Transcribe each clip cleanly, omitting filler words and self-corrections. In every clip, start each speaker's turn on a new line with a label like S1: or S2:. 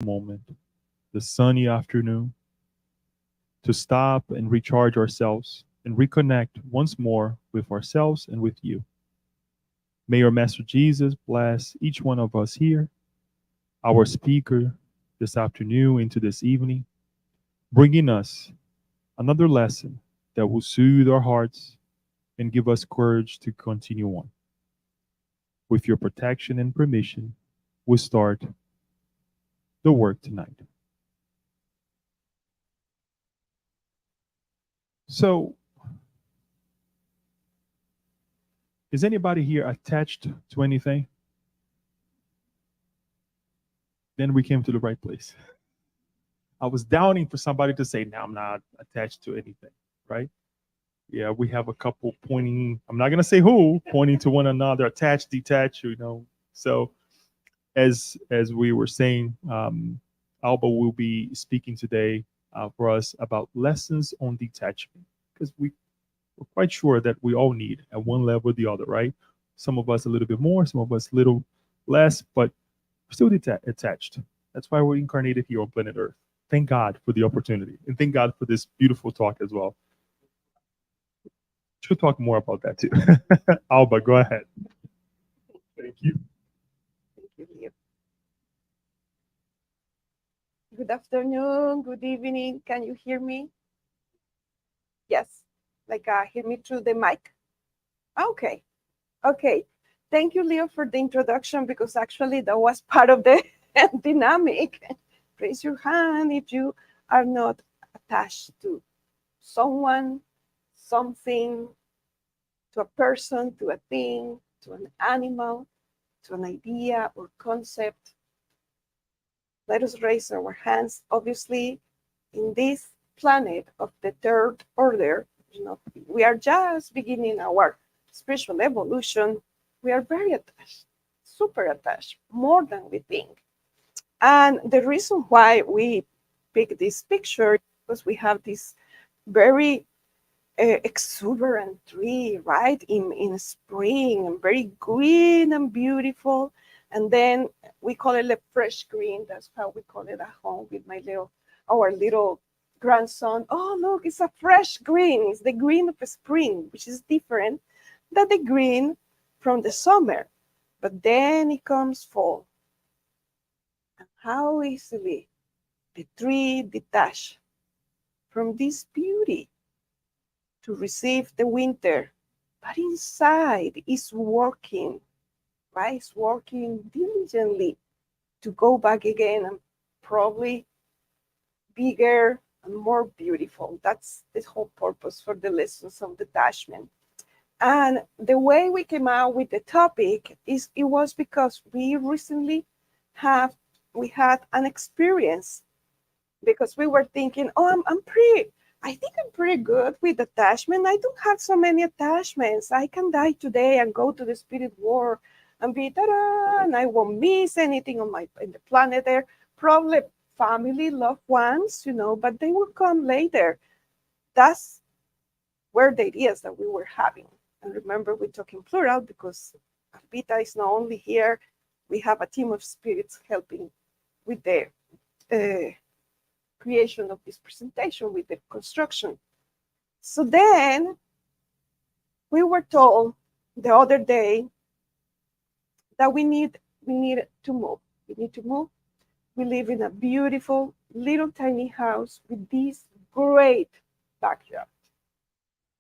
S1: moment, the sunny afternoon, to stop and recharge ourselves and reconnect once more with ourselves and with you. May our Master Jesus bless each one of us here, our speaker this afternoon into this evening, bringing us another lesson that will soothe our hearts and give us courage to continue on. With your protection and permission, we start the work tonight. So, is anybody here attached to anything? Then we came to the right place. I was doubting for somebody to say, no, I'm not attached to anything, right? Yeah, we have a couple pointing, I'm not going to say who, pointing to one another, attached, detached, So, as we were saying, Alba will be speaking today for us about lessons on detachment, because we're quite sure that we all need at one level or the other, right? Some of us a little bit more, some of us a little less, but we're still attached. That's why we're incarnated here on planet Earth. Thank God for the opportunity, and thank God for this beautiful talk as well. Should talk more about that too. Alba, go ahead. Thank you.
S2: Thank you, Leo. Good afternoon, good evening. Can you hear me? Yes, hear me through the mic? Okay, okay. Thank you, Leo, for the introduction, because actually that was part of the dynamic. Raise your hand if you are not attached to someone, something, to a person, to a thing, to an animal, to an idea or concept. Let us raise our hands. Obviously, in this planet of the third order, we are just beginning our spiritual evolution. We are very attached, super attached, more than we think. And the reason why we pick this picture is because we have this very exuberant tree, right? In spring, and very green and beautiful. And then we call it a fresh green. That's how we call it at home with our little grandson. Oh, look, it's a fresh green. It's the green of spring, which is different than the green from the summer. But then it comes fall. And how easily the tree detach from this beauty to receive the winter, but inside is working, right? It's working diligently to go back again and probably bigger and more beautiful. That's the whole purpose for the lessons of detachment. And the way we came out with the topic is it was because we recently we had an experience, because we were thinking, oh, I think I'm pretty good with attachment. I don't have so many attachments. I can die today and go to the spirit world and be ta-da, and I won't miss anything in the planet there. Probably family, loved ones, but they will come later. That's were the ideas that we were having. And remember, we talk in plural because Arpita is not only here. We have a team of spirits helping with the creation of this presentation, with the construction. So then we were told the other day that we need to move. We need to move. We live in a beautiful little tiny house with this great backyard.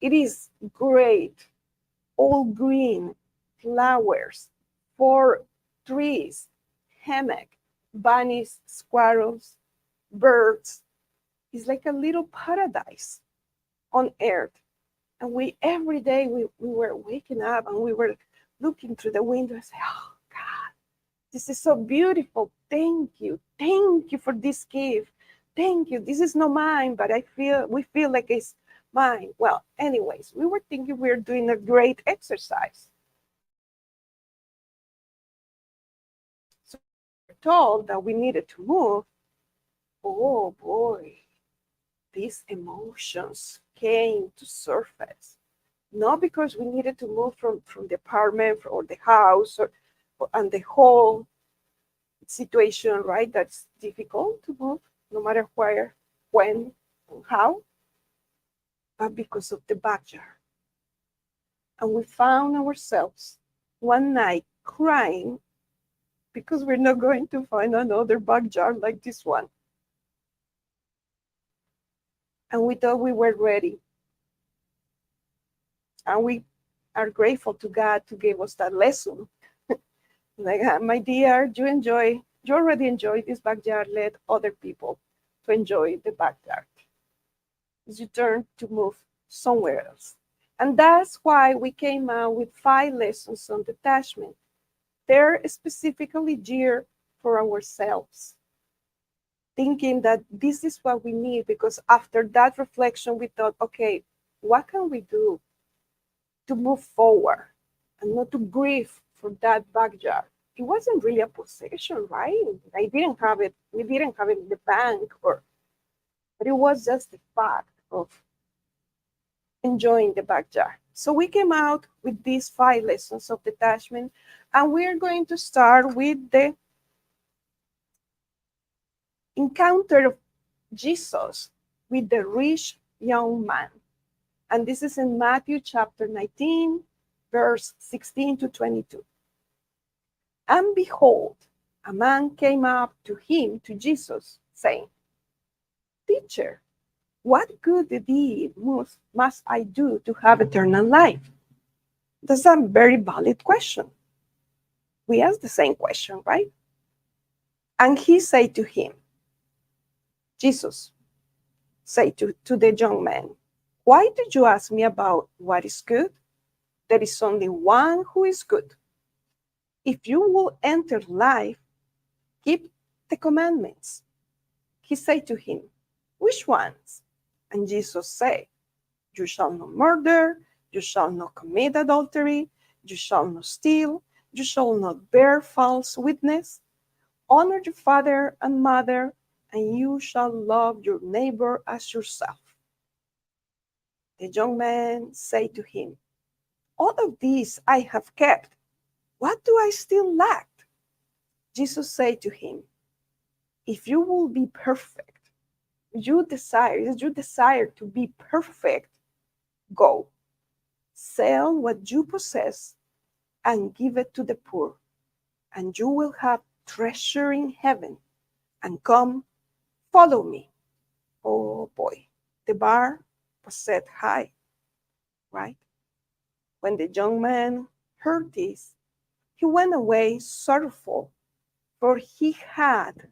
S2: It is great, all green, flowers, 4 trees, hammock, bunnies, squirrels, birds. It's like a little paradise on earth. And every day we were waking up and we were looking through the window and say, oh God, this is so beautiful. Thank you. Thank you for this gift. Thank you. This is not mine, but we feel like it's mine. Well, anyways, we were thinking we were doing a great exercise. So we were told that we needed to move. Oh boy, these emotions came to surface. Not because we needed to move from the apartment or the house and the whole situation, right? That's difficult to move, no matter where, when, and how, but because of the backyard. And we found ourselves one night crying because we're not going to find another backyard like this one. And we thought we were ready. And we are grateful to God to give us that lesson. Like, my dear, you already enjoy this backyard. Let other people to enjoy the backyard. It's your turn to move somewhere else. And that's why we came out with 5 lessons on detachment. They're specifically geared for ourselves, thinking that this is what we need, because after that reflection, we thought, okay, what can we do to move forward and not to grieve for that backyard? It wasn't really a possession, right? I didn't have it. We didn't have it in the bank, but it was just the fact of enjoying the backyard. So we came out with these 5 lessons of detachment, and we're going to start with the encounter of Jesus with the rich young man. And this is in Matthew chapter 19, verse 16 to 22. And behold, a man came up to him, to Jesus, saying, Teacher, what good deed must I do to have eternal life? That's a very valid question. We ask the same question, right? And he said to him, Jesus said to the young man, why did you ask me about what is good? There is only one who is good. If you will enter life, keep the commandments. He said to him, which ones? And Jesus said, you shall not murder, you shall not commit adultery, you shall not steal, you shall not bear false witness, honor your father and mother, and you shall love your neighbor as yourself. The young man said to him, all of these I have kept. What do I still lack? Jesus said to him, if you will be perfect, you desire to be perfect, go, sell what you possess and give it to the poor, and you will have treasure in heaven, and come, follow me. Oh boy, the bar was set high, right? When the young man heard this, he went away sorrowful, for he had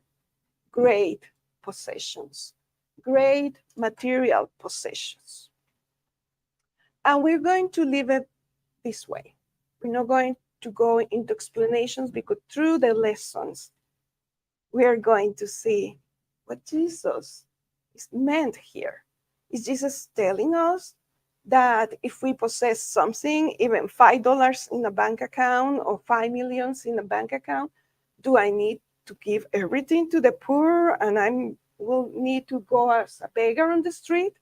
S2: great possessions, great material possessions. And we're going to leave it this way. We're not going to go into explanations, because through the lessons, we are going to see what Jesus is meant here. Is Jesus telling us that if we possess something, even $5 in a bank account or 5 million in a bank account, do I need to give everything to the poor and I will need to go as a beggar on the street?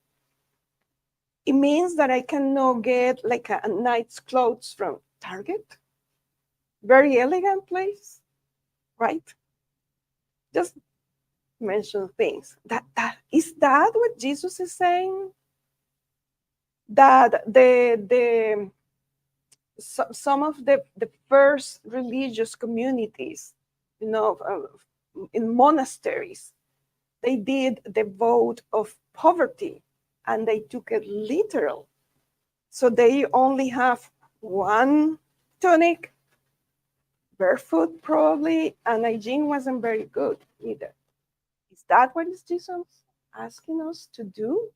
S2: It means that I cannot get like a night's clothes from Target. Very elegant place, right? Just mention things. Is that what Jesus is saying? That some of the first religious communities, in monasteries, they did the vote of poverty, and they took it literal. So they only have one tunic, barefoot probably, and hygiene wasn't very good either. Is that what is Jesus asking us to do?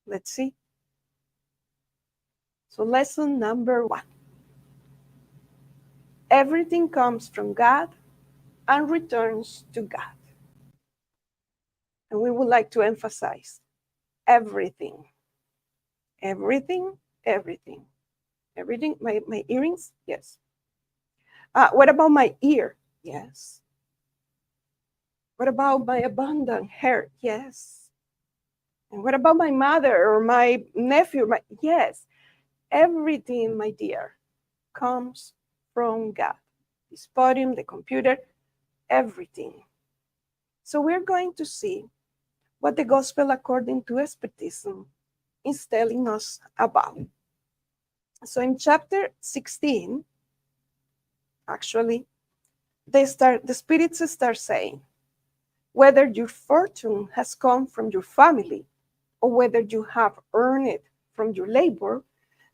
S2: Let's see. So lesson number 1. Everything comes from God and returns to God. And we would like to emphasize everything. Everything, everything. Everything. My earrings? Yes. What about my ear? Yes. What about my abundant hair? Yes. And what about my mother or my nephew? Yes. Everything, my dear, comes from God. This podium, the computer, everything. So we're going to see what the gospel according to Spiritism is telling us about. So in chapter 16, actually, the spirits start saying, whether your fortune has come from your family or whether you have earned it from your labor,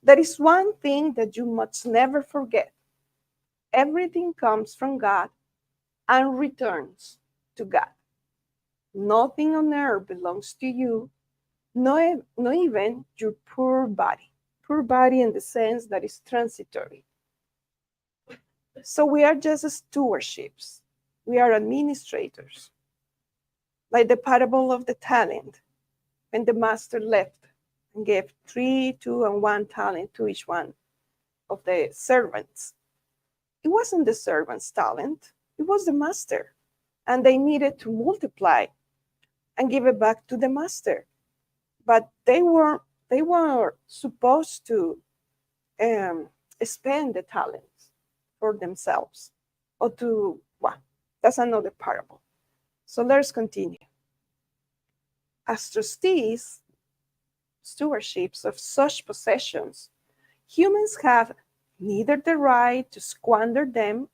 S2: there is one thing that you must never forget. Everything comes from God and returns to God. Nothing on earth belongs to you, not even your poor body. Poor body in the sense that is transitory. So we are just stewardships. We are administrators. Like the parable of the talent, when the master left and gave 3, 2, and 1 talent to each one of the servants. It wasn't the servant's talent, it was the master. And they needed to multiply and give it back to the master. But they were supposed to spend the talents for themselves or to, well, that's another parable. So let's continue. As trustees, stewardships of such possessions, humans have neither the right to squander them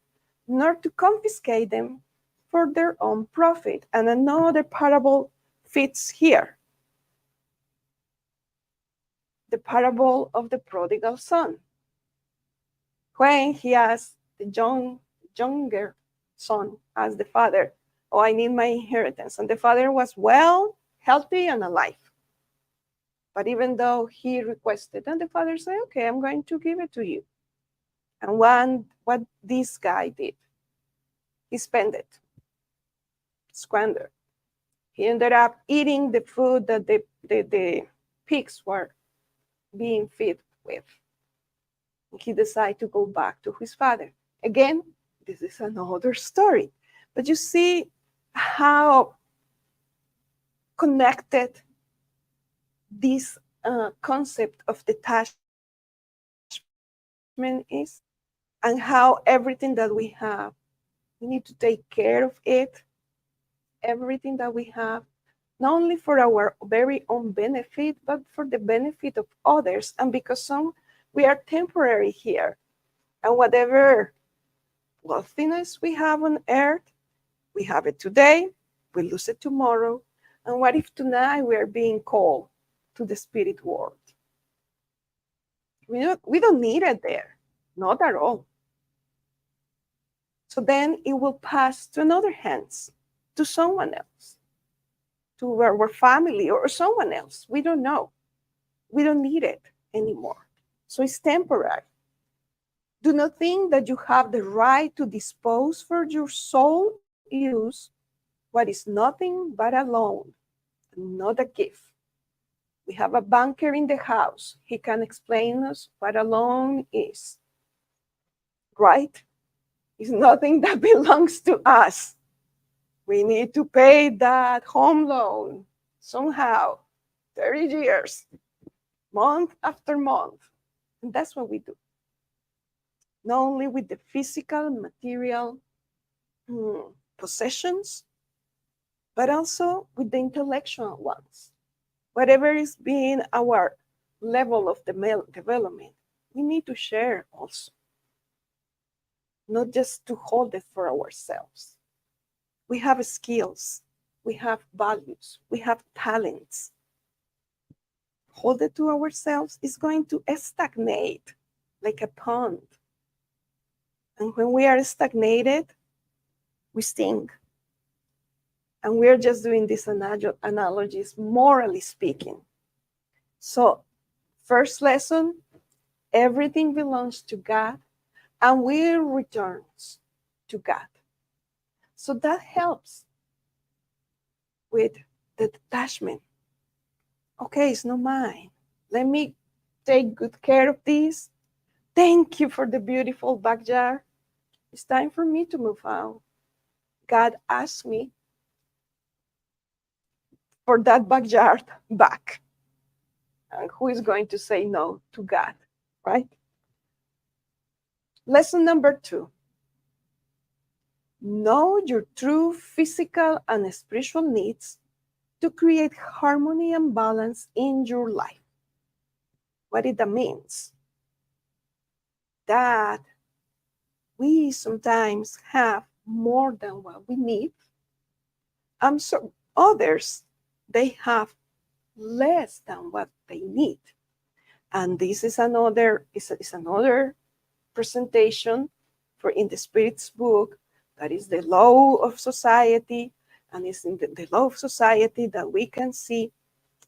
S2: nor to confiscate them for their own profit. And another parable fits here. The parable of the prodigal son. When he asked the younger son, asked the father, oh, I need my inheritance. And the father was well, healthy, and alive. But even though he requested, and the father said, okay, I'm going to give it to you. And what this guy did, he spent it, squandered. He ended up eating the food that the pigs were being fed with. He decided to go back to his father. Again, this is another story. But you see how connected this concept of detachment is, and how everything that we have, we need to take care of it. Everything that we have, not only for our very own benefit, but for the benefit of others. And because we are temporary here, and whatever wealthiness we have on earth, we have it today, we lose it tomorrow. And what if tonight we are being called to the spirit world? We don't need it there, not at all. So then it will pass to another hands, to someone else, to our family or someone else. We don't know. We don't need it anymore. So it's temporary. Do not think that you have the right to dispose for your sole use what is nothing but a loan, not a gift. We have a banker in the house. He can explain us what a loan is. Right? It's nothing that belongs to us. We need to pay that home loan somehow, 30 years, month after month. And that's what we do. Not only with the physical, material possessions, but also with the intellectual ones. Whatever is being our level of development, we need to share also, not just to hold it for ourselves. We have skills, we have values, we have talents. Hold it to ourselves is going to stagnate like a pond. And when we are stagnated, we stink. And we're just doing these analogies, morally speaking. So, first lesson, everything belongs to God and will returns to God. So that helps with the detachment. Okay, it's not mine. Let me take good care of this. Thank you for the beautiful backyard. It's time for me to move out. God asked me for that backyard back. And who is going to say no to God, right? Lesson number 2. Know your true physical and spiritual needs to create harmony and balance in your life. What it means? That we sometimes have more than what we need. And so others, they have less than what they need. And this is another presentation for in the Spirit's book, that is the law of society. And it's in the law of society that we can see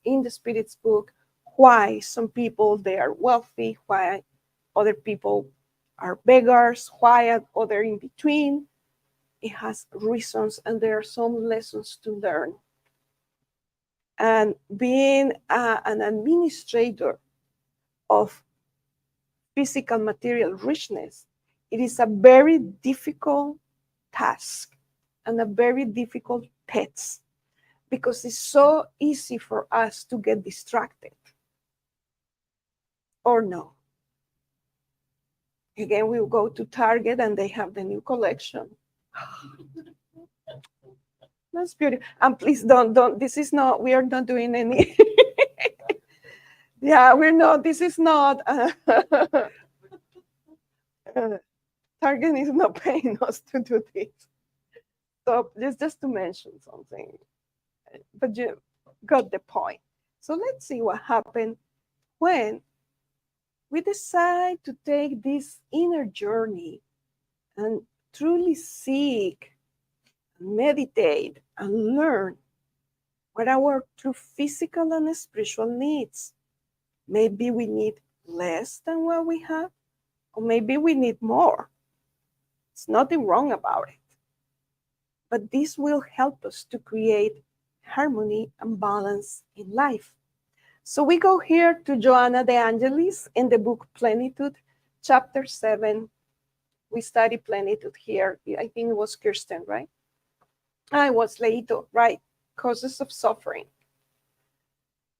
S2: in the Spirit's book why some people, they are wealthy, why other people are beggars, why other in between. It has reasons, and there are some lessons to learn. And being an administrator of physical material richness, it is a very difficult task and a very difficult test, because it's so easy for us to get distracted. Or no. Again, we'll go to Target and they have the new collection. That's beautiful. And please don't, this is not, we are not doing any. Yeah, we're not, this is not, Target is not paying us to do this. So just to mention something, but you got the point. So let's see what happened when we decide to take this inner journey and truly seek, meditate, and learn what our true physical and spiritual needs. Maybe we need less than what we have, or maybe we need more. There's nothing wrong about it. But this will help us to create harmony and balance in life. So we go here to Joanna de Angelis in the book Plenitude, chapter 7. We study plenitude here. I think it was Kirsten, right? It was Leito, right? Causes of suffering.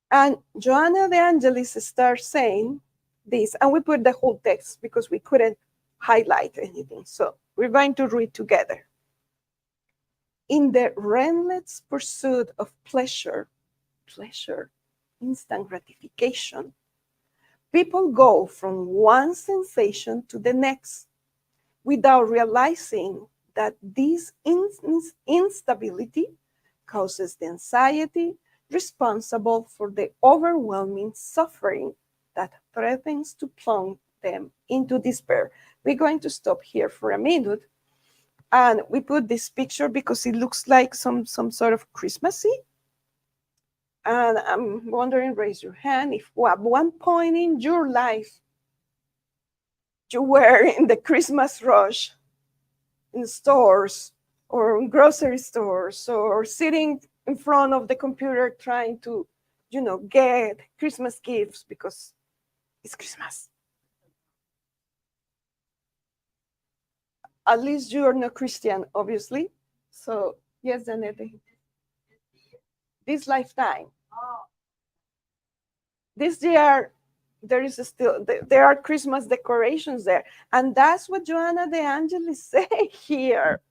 S2: And Joanna de Angelis starts saying this, and we put the whole text because we couldn't highlight anything. So we're going to read together. In the relentless pursuit of pleasure, instant gratification, people go from one sensation to the next without realizing that this instability causes the anxiety responsible for the overwhelming suffering that threatens to plunge them into despair. We're going to stop here for a minute. And we put this picture because it looks like some sort of Christmassy. And I'm wondering, raise your hand, if at one point in your life you were in the Christmas rush in stores or in grocery stores, or sitting in front of the computer trying to, get Christmas gifts because it's Christmas. At least you're not Christian, obviously. So, yes, Danette. This lifetime. This year, there are Christmas decorations there. And that's what Joanna de Angelis say here.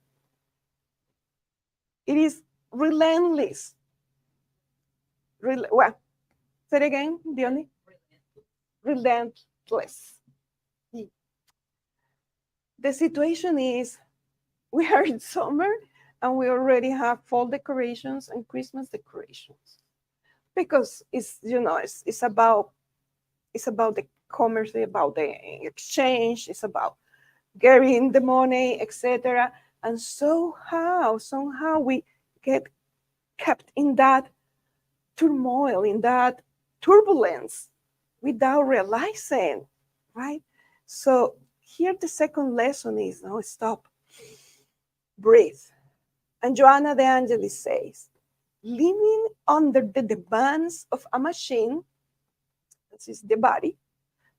S2: It is relentless. Well, say it again, Diony. Relentless. The situation is, we are in summer and we already have fall decorations and Christmas decorations, because it's about the commerce, about the exchange, it's about getting the money, etc. And somehow we get kept in that turmoil, in that turbulence, without realizing, right? So here the second lesson is, no, stop, breathe. And Joanna de Angelis says, living under the demands of a machine, this is the body,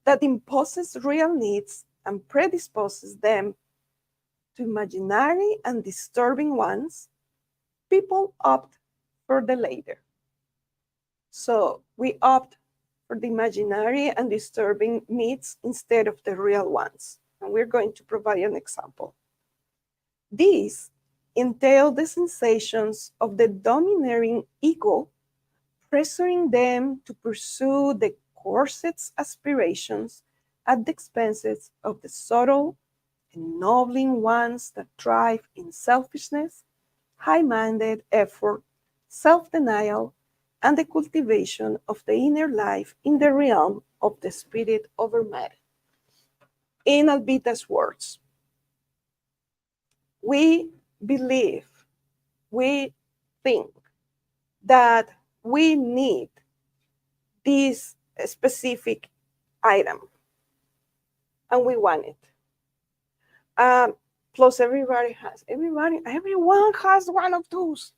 S2: that imposes real needs and predisposes them to imaginary and disturbing ones, people opt for the latter. So we opt for the imaginary and disturbing needs instead of the real ones. And we're going to provide an example. These entail the sensations of the domineering ego, pressuring them to pursue the corset's aspirations at the expenses of the subtle, ennobling ones that thrive in selfishness, high minded effort, self denial, and the cultivation of the inner life in the realm of the spirit over matter. In Alvita's words, we believe, we think that we need this specific item and we want it. Plus, everyone has one of those.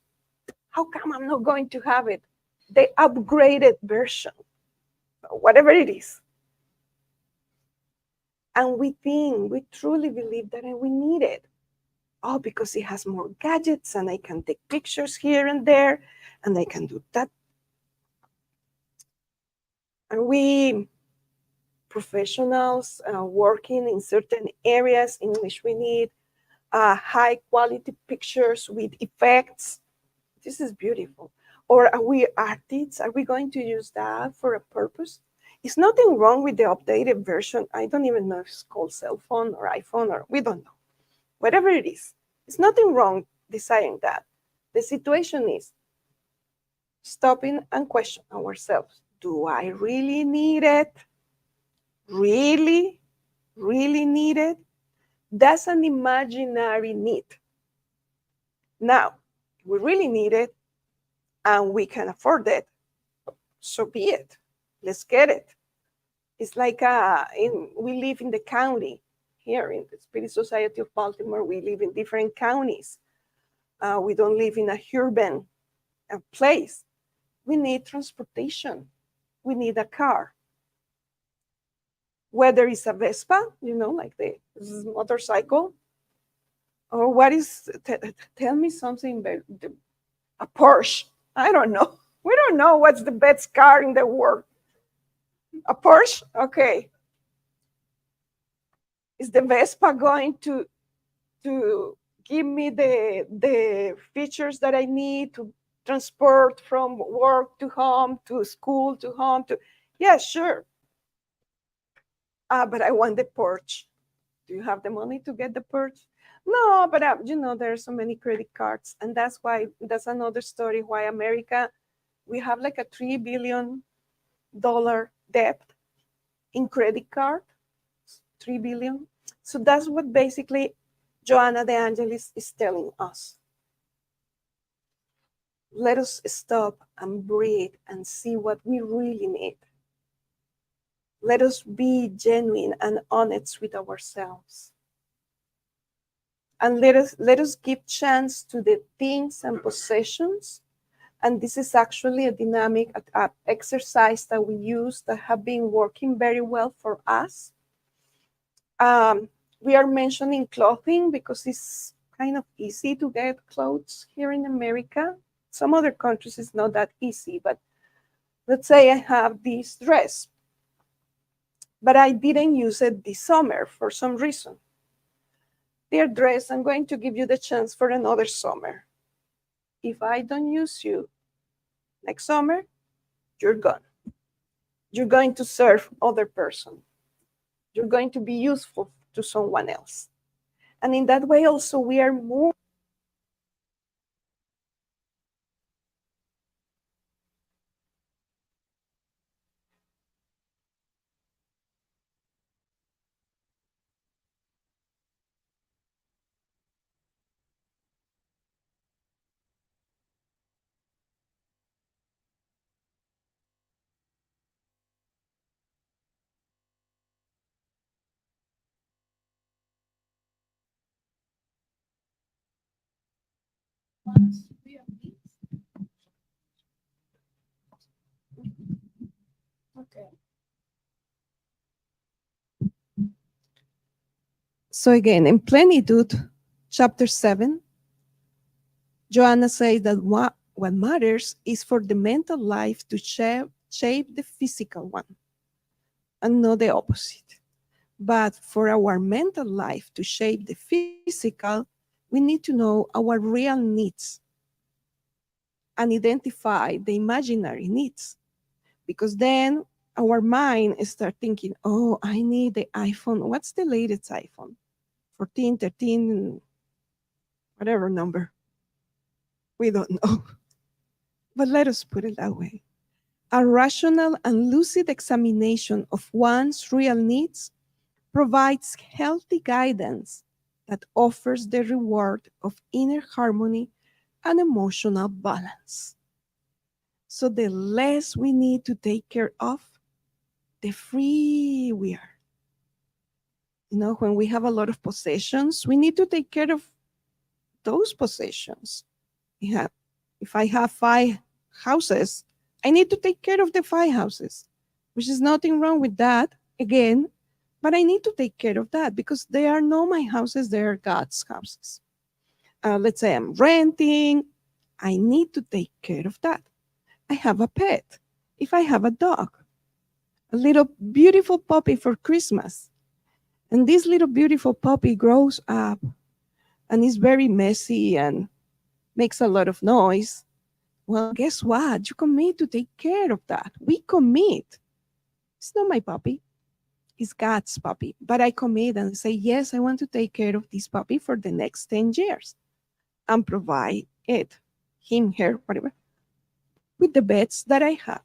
S2: How come I'm not going to have it? The upgraded version, whatever it is. And we think, we truly believe that we need it. Oh, because it has more gadgets and I can take pictures here and there and I can do that. And we professionals working in certain areas in which we need high quality pictures with effects. This is beautiful. Or are we artists? Are we going to use that for a purpose? It's nothing wrong with the updated version. I don't even know if it's called cell phone or iPhone, or we don't know. Whatever it is, it's nothing wrong desiring that. The situation is stopping and question ourselves. Do I really need it? Really need it? That's an imaginary need. Now, we really need it and we can afford it, so be it. Let's get it. It's like we live in the county here in the Spirit Society of Baltimore. We live in different counties. We don't live in a urban place. We need transportation. We need a car. Whether it's a Vespa, like the motorcycle, or what is, tell me something, a Porsche. I don't know. We don't know what's the best car in the world. A Porsche? Okay. Is the Vespa going to give me the features that I need to transport from work to home, to school to home? Yeah, sure. But I want the Porsche. Do you have the money to get the Porsche? No, but there are so many credit cards, and that's another story why America, we have like a $3 billion debt in credit card, 3 billion. So that's what basically Joanna de Angelis is telling us. Let us stop and breathe and see what we really need. Let us be genuine and honest with ourselves. And let us give chance to the things and possessions. And this is actually a dynamic exercise that we use that have been working very well for us. We are mentioning clothing because it's kind of easy to get clothes here in America. Some other countries it's not that easy, but let's say I have this dress, but I didn't use it this summer for some reason. Dear dress, I'm going to give you the chance for another summer. If I don't use you next summer, you're gone. You're going to serve other person. You're going to be useful to someone else. And in that way also we are more okay. So again, in Plenitude, chapter 7, Joanna says that what matters is for the mental life to shape the physical one and not the opposite. But for our mental life to shape the physical, we we need to know our real needs and identify the imaginary needs, because then our mind start thinking, oh, I need the iPhone. What's the latest iPhone? 14, 13, whatever number. We don't know. But let us put it that way. A rational and lucid examination of one's real needs provides healthy guidance that offers the reward of inner harmony and emotional balance. So the less we need to take care of, the free we are. You know, when we have a lot of possessions, we need to take care of those possessions. Yeah. If I have 5 houses, I need to take care of the 5 houses, which is nothing wrong with that, again, but I need to take care of that because they are not my houses, they are God's houses. Let's say I'm renting, I need to take care of that. I have a pet. If I have a dog, a little beautiful puppy for Christmas, and this little beautiful puppy grows up and is very messy and makes a lot of noise, well, guess what? You commit to take care of that. We commit. It's not my puppy, it's God's puppy. But I commit and say, yes, I want to take care of this puppy for the next 10 years and provide it, him, her, whatever, with the beds that I have,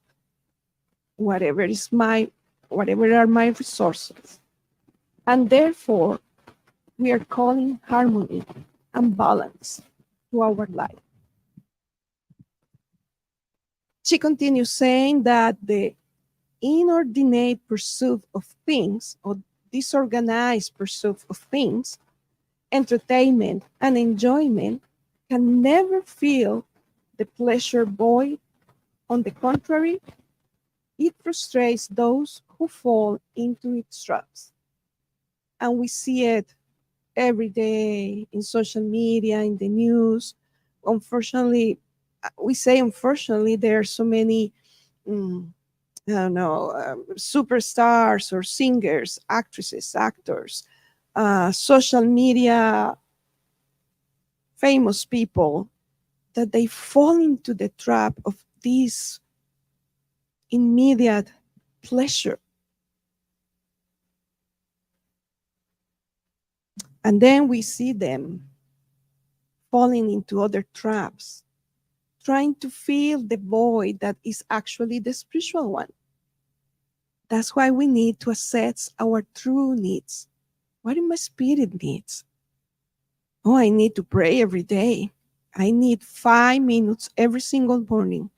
S2: whatever are my resources. And therefore, we are calling harmony and balance to our life. She continues saying that the inordinate pursuit of things or disorganized pursuit of things, entertainment and enjoyment can never fill the pleasure void. On the contrary, it frustrates those who fall into its traps. And we see it every day in social media, in the news. Unfortunately, we say unfortunately, there are so many I don't know, superstars or singers, actresses, actors, social media famous people, that they fall into the trap of this immediate pleasure. And then we see them falling into other traps, trying to fill the void that is actually the spiritual one. That's why we need to assess our true needs. What do my spirit needs? Oh, I need to pray every day. I need 5 minutes every single morning.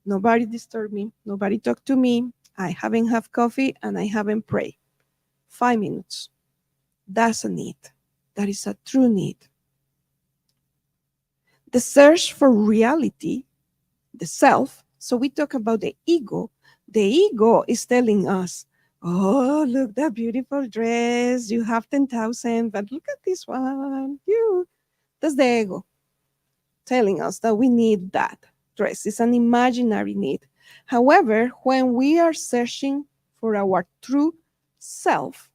S2: Nobody disturb me. Nobody talk to me. I haven't had coffee and I haven't prayed. 5 minutes. That's a need. That is a true need. The search for reality, the self. So we talk about the ego. The ego is telling us, oh, look, that beautiful dress. You have 10,000, but look at this one. That's the ego telling us that we need that dress. It's an imaginary need. However, when we are searching for our true self,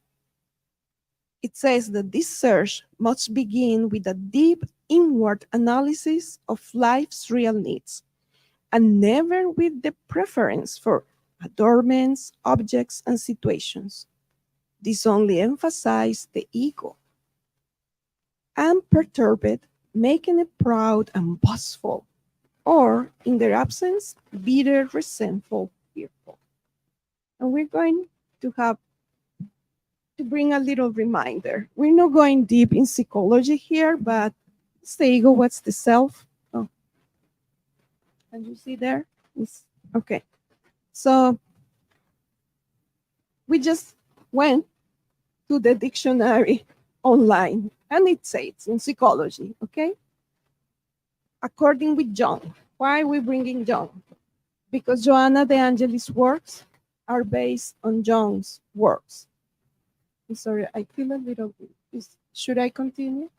S2: it says that this search must begin with a deep inward analysis of life's real needs, and never with the preference for adornments, objects, and situations. This only emphasizes the ego and perturb it, making it proud and boastful, or in their absence, bitter, resentful, fearful. And we're going to have to bring a little reminder. We're not going deep in psychology here, but what's the ego? What's the self? Oh, can you see there? It's, okay. So we just went to the dictionary online, and it says in psychology, okay? According with Jung. Why are we bringing Jung? Because Joanna de Angelis' works are based on Jung's works. I'm sorry, I feel a little bit. Should I continue?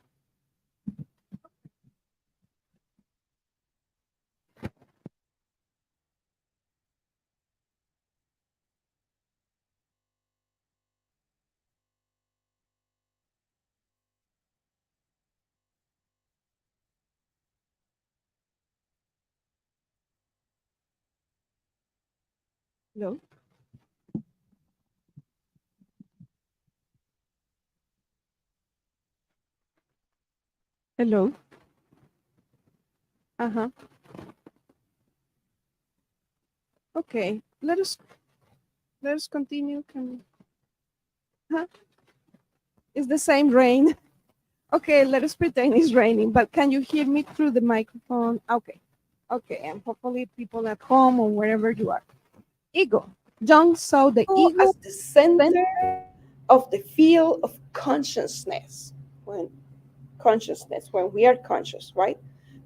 S2: Hello? Hello? Uh-huh. Okay. Let us continue. Can huh? It's the same rain. Okay, let us pretend it's raining, but can you hear me through the microphone? Okay. Okay, and hopefully people at home or wherever you are. Ego. Jung saw the ego
S3: As the center of the field of consciousness, when we are conscious, right?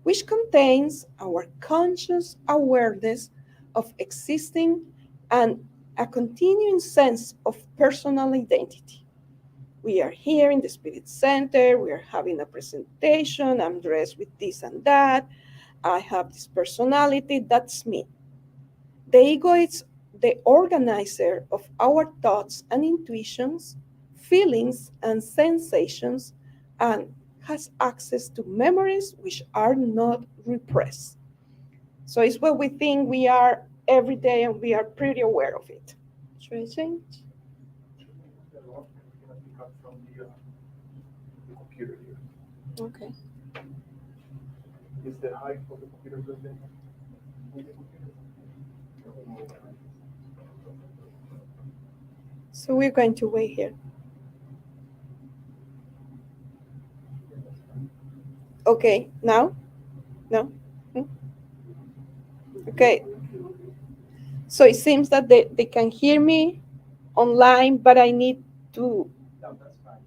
S3: Which contains our conscious awareness of existing and a continuing sense of personal identity. We are here in the Spirit Center, we are having a presentation, I'm dressed with this and that, I have this personality, that's me. The ego is the organizer of our thoughts and intuitions, feelings and sensations, and has access to memories which are not repressed. So it's what we think we are every day and we are pretty aware of it. Should I change? Okay.
S1: Is the height of the computer good then?
S3: So we're going to wait here. Okay, now? No? Hmm? Okay. So it seems that they can hear me online, but I need to.
S1: No, that's fine.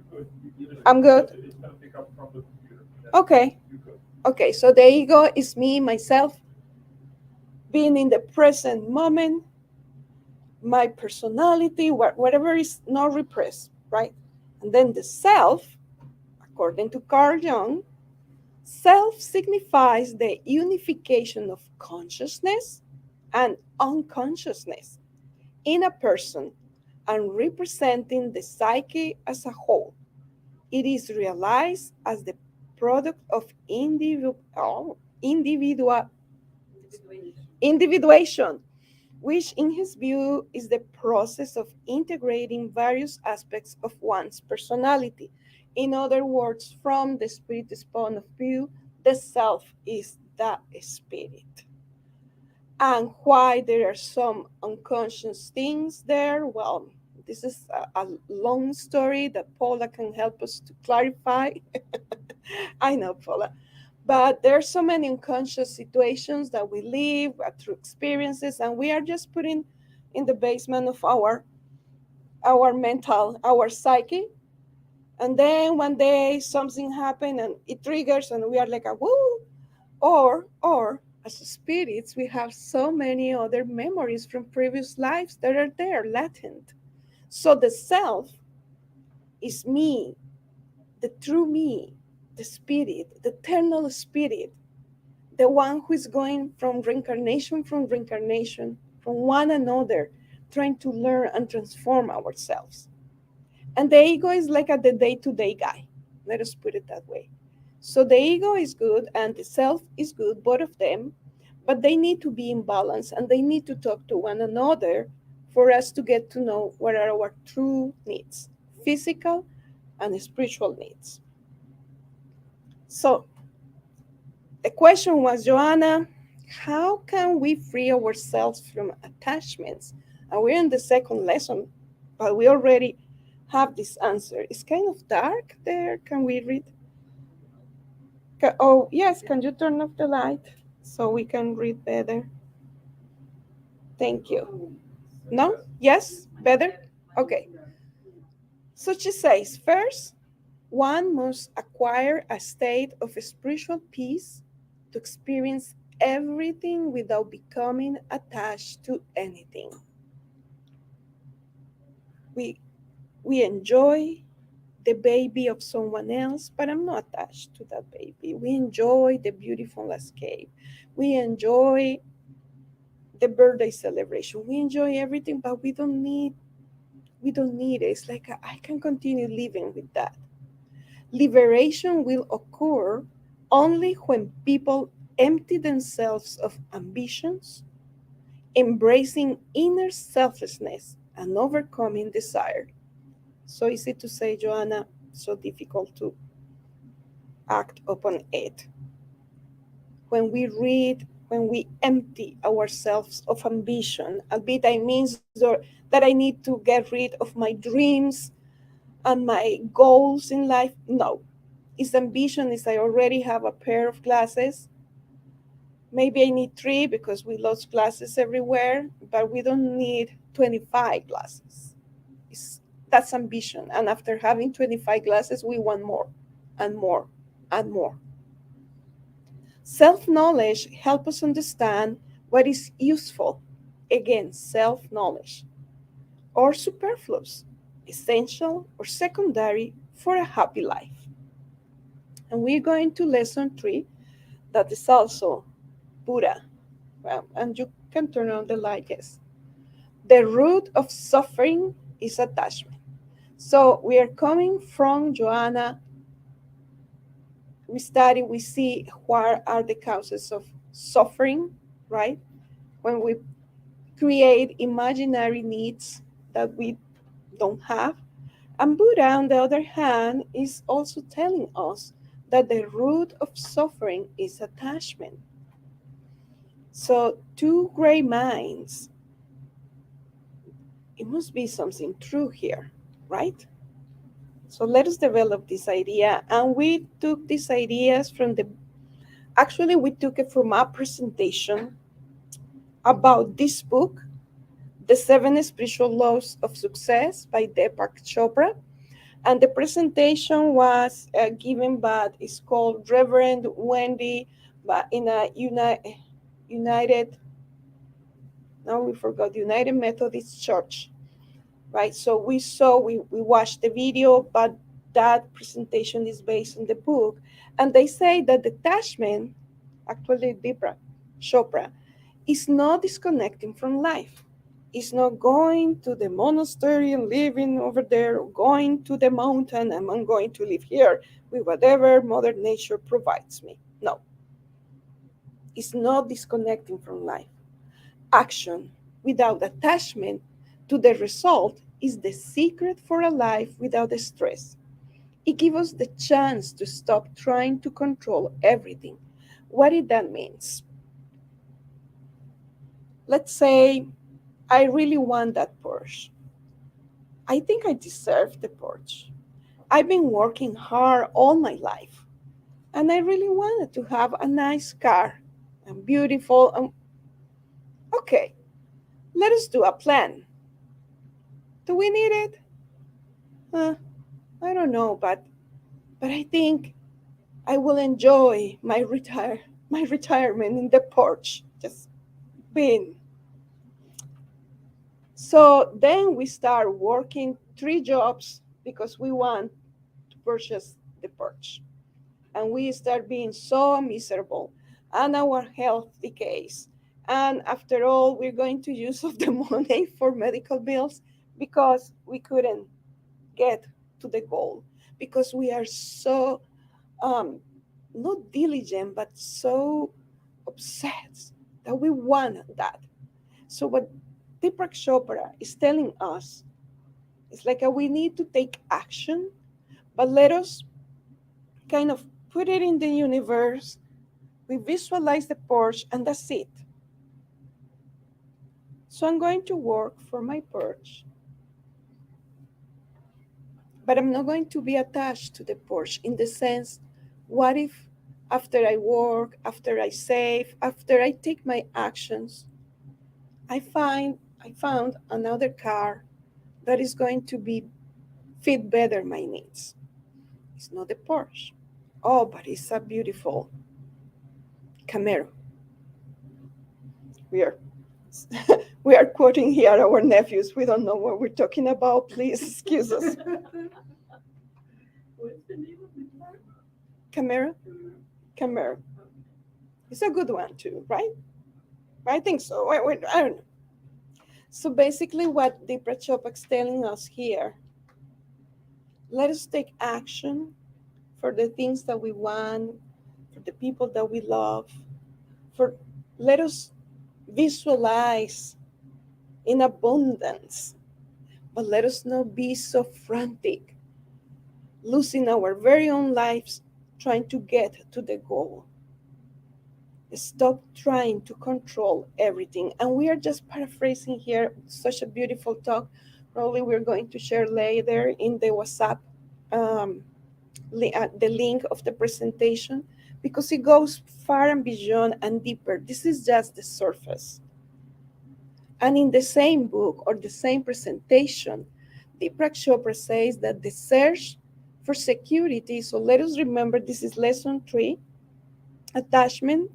S1: You're good.
S3: I'm good.
S1: It's gonna pick up from the computer.
S3: Okay.
S1: You're good.
S3: Okay, so the ego is me, myself, being in the present moment, my personality, whatever is not repressed, right? And then the self, according to Carl Jung, self signifies the unification of consciousness and unconsciousness in a person and representing the psyche as a whole. It is realized as the product of individuation, which in his view is the process of integrating various aspects of one's personality. In other words, from the spiritist point of view, the self is the spirit. And why there are some unconscious things there, well, this is a long story that Paula can help us to clarify. I know, Paula. But there's so many unconscious situations that we live through experiences, and we are just putting in the basement of our mental, our psyche. And then one day something happened and it triggers, and we are like a woo. Or as spirits, we have so many other memories from previous lives that are there, latent. So the self is me, the true me, the spirit, the eternal spirit, the one who is going from reincarnation, from one another, trying to learn and transform ourselves. And the ego is like a the day-to-day guy. Let us put it that way. So the ego is good and the self is good, both of them, but they need to be in balance and they need to talk to one another for us to get to know what are our true needs, physical and spiritual needs. So the question was, Joanna, how can we free ourselves from attachments? And we're in the second lesson, but we already have this answer. It's kind of dark there. Can we read? Oh, yes. Can you turn off the light so we can read better? Thank you. No? Yes? Better? Okay. So she says, first, one must acquire a state of spiritual peace to experience everything without becoming attached to anything. We we enjoy the baby of someone else, but I'm not attached to that baby. We enjoy the beautiful landscape. We enjoy the birthday celebration. We enjoy everything, but we don't need it. It's like I can continue living with that. Liberation will occur only when people empty themselves of ambitions, embracing inner selflessness and overcoming desire. So easy to say, Joanna, so difficult to act upon it. When we read, when we empty ourselves of ambition, albeit I means that I need to get rid of my dreams and my goals in life. No. Is ambition is I already have a pair of glasses. Maybe I need three because we lost glasses everywhere, but we don't need 25 glasses. That's ambition. And after having 25 glasses, we want more and more and more. Self knowledge helps us understand what is useful. Again, self knowledge, or superfluous, essential or secondary for a happy life. And we're going to lesson 3, that is also Buddha. And you can turn on the light, yes. The root of suffering is attachment. So we are coming from Joanna. We study, we see what are the causes of suffering, right? When we create imaginary needs that we don't have. And Buddha, on the other hand, is also telling us that the root of suffering is attachment. So, two great minds, it must be something true here, right? So, let us develop this idea. And we took these ideas from actually, we took it from a presentation about this book, The 7 Spiritual Laws of Success by Deepak Chopra. And the presentation was given by, it's called Reverend Wendy, but in a United, now we forgot, United Methodist Church, right? So we watched the video, but that presentation is based on the book. And they say that detachment, actually Deepak Chopra, is not disconnecting from life. It's not going to the monastery and living over there, or going to the mountain and I'm going to live here with whatever Mother Nature provides me. No, it's not disconnecting from life. Action without attachment to the result is the secret for a life without stress. It gives us the chance to stop trying to control everything. What did that means? Let's say I really want that Porsche. I think I deserve the Porsche. I've been working hard all my life, and I really wanted to have a nice car and beautiful. And okay, let us do a plan. Do we need it? I don't know, but I think I will enjoy my retirement in the Porsche, just being. So then we start working 3 jobs because we want to purchase the Porsche. And we start being so miserable and our health decays. And after all, we're going to use of the money for medical bills because we couldn't get to the goal, because we are so not diligent, but so obsessed that we want that. So what Deepak Chopra is telling us is like we need to take action, but let us kind of put it in the universe. We visualize the Porsche, and that's it. So I'm going to work for my Porsche, but I'm not going to be attached to the Porsche in the sense, what if after I work, after I save, after I take my actions, I found another car that is going to be fit better my needs. It's not the Porsche. Oh, but it's a beautiful Camaro. We are we are quoting here our nephews. We don't know what we're talking about. Please excuse us.
S4: What's the name of the car?
S3: Camaro? Camaro. It's a good one too, right? I think so. I don't know. So basically what Deepak Chopra is telling us here, let us take action for the things that we want, for the people that we love, for let us visualize in abundance, but let us not be so frantic, losing our very own lives trying to get to the goal. Stop trying to control everything. And we are just paraphrasing here such a beautiful talk. Probably we're going to share later in the WhatsApp um, the link of the presentation, because it goes far and beyond and deeper. This is just the surface. And in the same book or the same presentation, Deepak Chopra says that the search for security, so let us remember this is lesson 3, attachment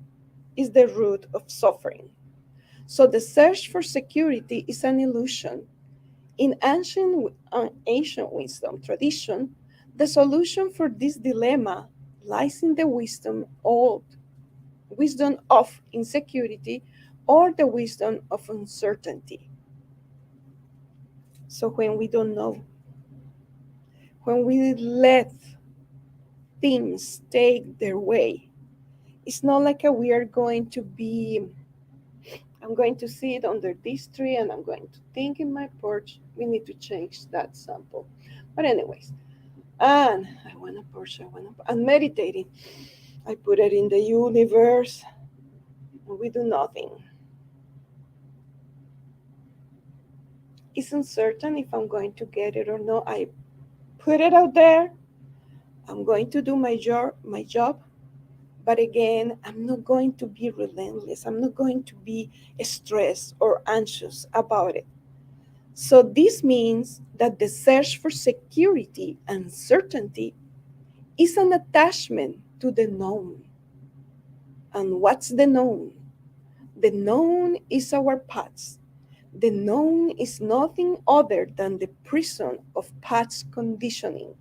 S3: is the root of suffering. So the search for security is an illusion. In ancient wisdom tradition, the solution for this dilemma lies in the wisdom of insecurity or the wisdom of uncertainty. So when we don't know, when we let things take their way, it's not like we are going to be, I'm going to sit under this tree and I'm going to think in my porch. We need to change that sample. But anyways, and I want a porch, and meditating. I put it in the universe and we do nothing. It's uncertain if I'm going to get it or not. I put it out there. I'm going to do my job. But again, I'm not going to be relentless. I'm not going to be stressed or anxious about it. So this means that the search for security and certainty is an attachment to the known. And what's the known? The known is our past. The known is nothing other than the prison of past conditioning.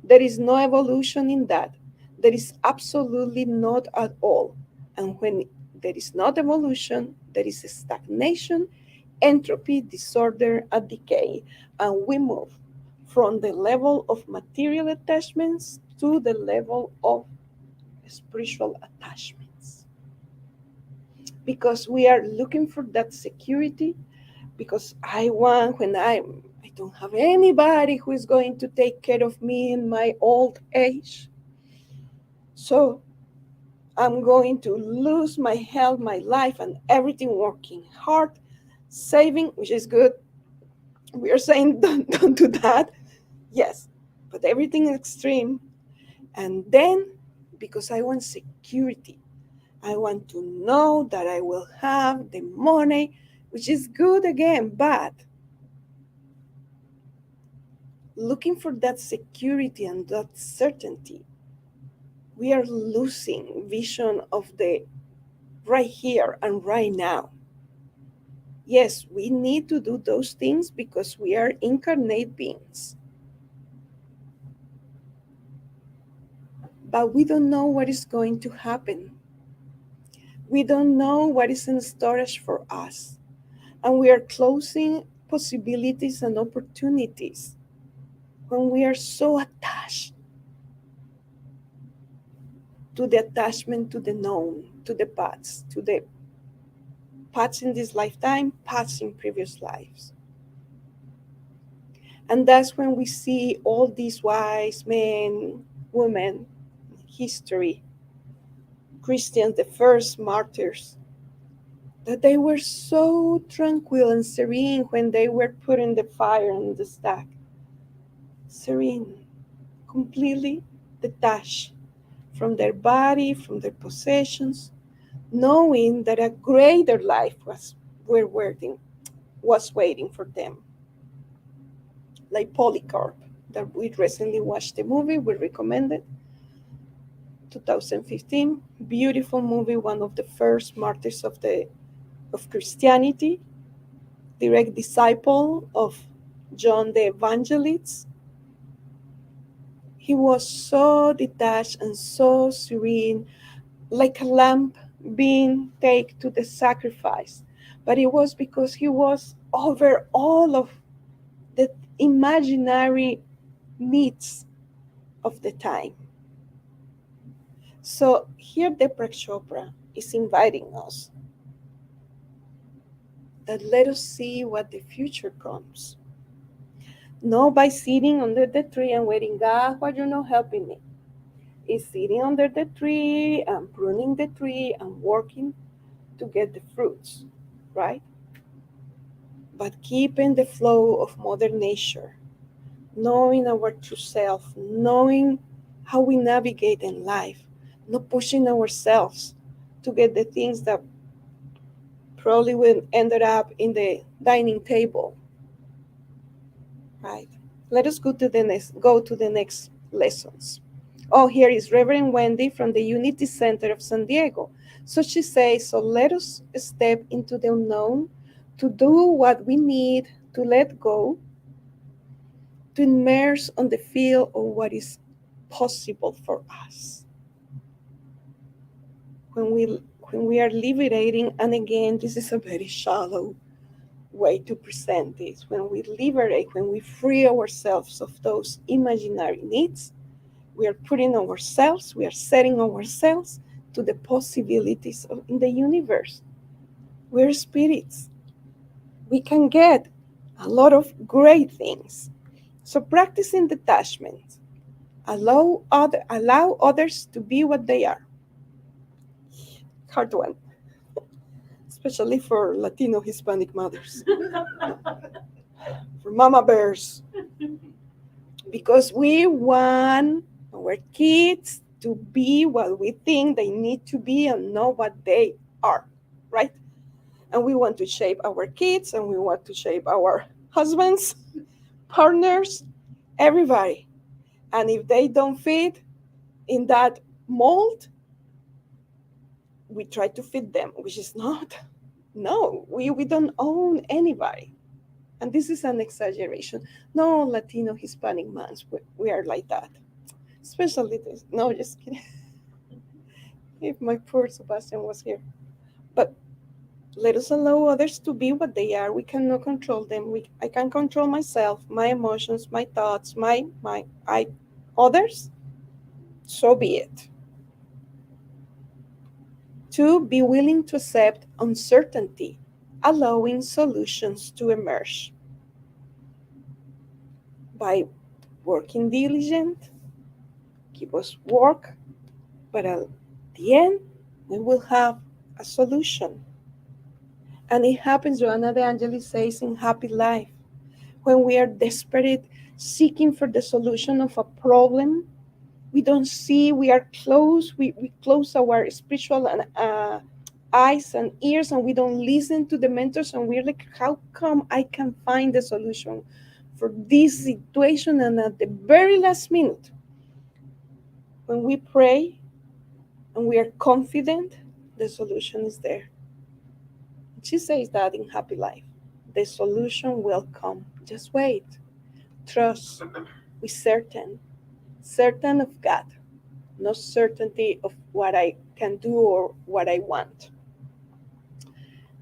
S3: There is no evolution in that. There is absolutely not at all. And when there is not evolution, there is stagnation, entropy, disorder, and decay. And we move from the level of material attachments to the level of spiritual attachments. Because we are looking for that security, because I want, when I don't have anybody who is going to take care of me in my old age. So I'm going to lose my health, my life, and everything working hard, saving, which is good. We are saying don't do that. Yes, but everything extreme. And then, because I want security, I want to know that I will have the money, which is good again, but looking for that security and that certainty, we are losing vision of the right here and right now. Yes, we need to do those things because we are incarnate beings. But we don't know what is going to happen. We don't know what is in storage for us. And we are closing possibilities and opportunities when we are so attached to the attachment to the known, to the past, to the past in this lifetime, past in previous lives. And that's when we see all these wise men, women, history, Christians, the first martyrs, that they were so tranquil and serene when they were put in the fire and the stack. Serene, completely detached from their body, from their possessions, knowing that a greater life was waiting for them. Like Polycarp, that we recently watched the movie, we recommend it. 2015, beautiful movie, one of the first martyrs of Christianity, direct disciple of John the Evangelist. He was so detached and so serene, like a lamb being taken to the sacrifice. But it was because he was over all of the imaginary needs of the time. So here Deepak Chopra is inviting us that let us see what the future comes. Not by sitting under the tree and waiting, God, why you're not helping me? It's sitting under the tree and pruning the tree and working to get the fruits, right? But keeping the flow of Mother Nature, knowing our true self, knowing how we navigate in life, not pushing ourselves to get the things that probably will ended up in the dining table, right? Let us go to the next lessons. Oh, here is Reverend Wendy from the Unity Center of San Diego. So she says, so let us step into the unknown to do what we need to let go, to immerse on the field of what is possible for us. When we are liberating, and again, this is a very shallow way to present this. When we liberate, when we free ourselves of those imaginary needs, we are putting ourselves, we are setting ourselves to the possibilities in the universe. We're spirits. We can get a lot of great things. So practicing detachment, allow others to be what they are. Hard one, especially for Latino Hispanic mothers, for mama bears, because we want our kids to be what we think they need to be and know what they are, right? And we want to shape our kids and we want to shape our husbands, partners, everybody. And if they don't fit in that mold, we try to fit them, which is not, no, we don't own anybody. And this is an exaggeration. No, Latino, Hispanic moms, we are like that. Especially this. No, just kidding. If my poor Sebastian was here. But let us allow others to be what they are. We cannot control them. I can control myself, my emotions, my thoughts, others. So be it. 2, be willing to accept uncertainty, allowing solutions to emerge. By working diligent, keep us work, but at the end, we will have a solution. And it happens, Joanna de Angelis says, in Happy Life. When we are desperate, seeking for the solution of a problem, we don't see, we are closed, we close our spiritual and eyes and ears, and we don't listen to the mentors, and we're like, how come I can find the solution for this situation? And at the very last minute, when we pray and we are confident, the solution is there. She says that in Happy Life. The solution will come. Just wait. Trust. Be certain of God, no certainty of what I can do or what I want.